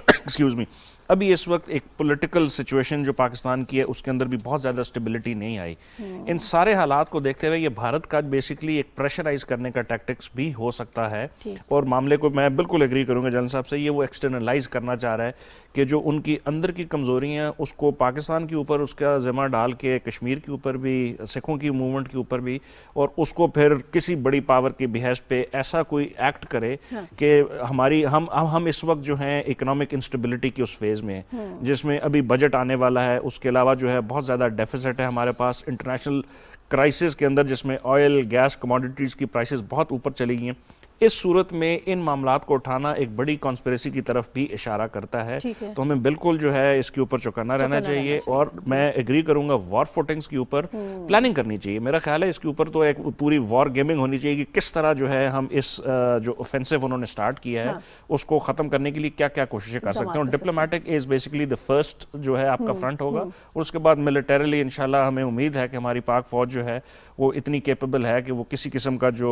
ایکسکیوز می, ابھی اس وقت ایک پولیٹیکل سچویشن جو پاکستان کی ہے اس کے اندر بھی بہت زیادہ اسٹیبلٹی نہیں آئی. ان سارے حالات کو دیکھتے ہوئے یہ بھارت کا بیسکلی ایک پریشرائز کرنے کا ٹیکٹکس بھی ہو سکتا ہے, اور معاملے کو میں بالکل ایگری کروں گا جنرل صاحب سے, یہ وہ ایکسٹرنلائز کرنا چاہ رہا ہے کہ جو ان کی اندر کی کمزوری ہیں اس کو پاکستان کے اوپر اس کا ذمہ ڈال کے, کشمیر کے اوپر بھی, سکھوں کی موومنٹ کے اوپر بھی, اور اس کو پھر کسی بڑی پاور کے بحیث پہ ایسا کوئی ایکٹ کرے کہ ہماری ہم اس وقت جو ہیں اکنامک انسٹیبلٹی کی اس فیز میں, جس میں ابھی بجٹ آنے والا ہے, اس کے علاوہ جو ہے بہت زیادہ ڈیفیسٹ ہے ہمارے پاس انٹرنیشنل کرائسس کے اندر, جس میں آئل, گیس, کموڈیٹیز کی پرائسز بہت اوپر چلی گئی ہیں. اس صورت میں ان معاملات کو اٹھانا ایک بڑی کانسپریسی کی طرف بھی اشارہ کرتا ہے, تو ہمیں بالکل جو ہے اس کے اوپر چوکنا رہنا چاہیے. اور میں ایگری کروں گا وار فوٹنگز کے اوپر پلاننگ کرنی چاہیے. میرا خیال ہے اس کے اوپر تو ایک پوری وار گیمنگ ہونی چاہیے کہ کس طرح جو ہے ہم اس جو اوفینسو انہوں نے سٹارٹ کیا ہے اس کو ختم کرنے کے لیے کیا کیا کوششیں کر سکتے ہیں. اور diplomatic is basically the first جو ہے آپ کا فرنٹ ہوگا, اور اس کے بعد ملٹریلی انشاءاللہ ہمیں امید ہے کہ ہماری پاک فوج جو ہے وہ اتنی کیپیبل ہے کہ وہ کسی قسم کا جو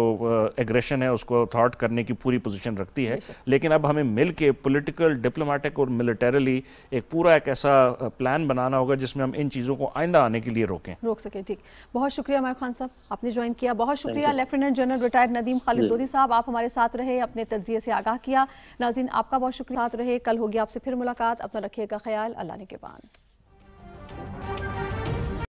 ایگریشن ہے اس کو تھارٹ کرنے کی پوری پوزیشن رکھتی ہے. لیکن اب ہمیں مل کے پولیٹیکل, ڈپلومیٹک اور ملٹریلی ایک پورا ایک ایسا پلان بنانا ہوگا جس میں ہم ان چیزوں کو آئندہ آنے کے لیے روک سکیں. ٹھیک, بہت شکریہ مائر خان صاحب, آپ نے جوائن کیا. بہت شکریہ لیفٹیننٹ جنرل ریٹائرڈ ندیم خالد لودھی صاحب, آپ ہمارے ساتھ رہے, اپنے تجزیے سے آگاہ کیا. ناظرین آپ کا بہت شکریہ, ساتھ رہے. کل ہوگی آپ سے پھر ملاقات. اپنا رکھیے گا خیال. اللہ نے کے بان.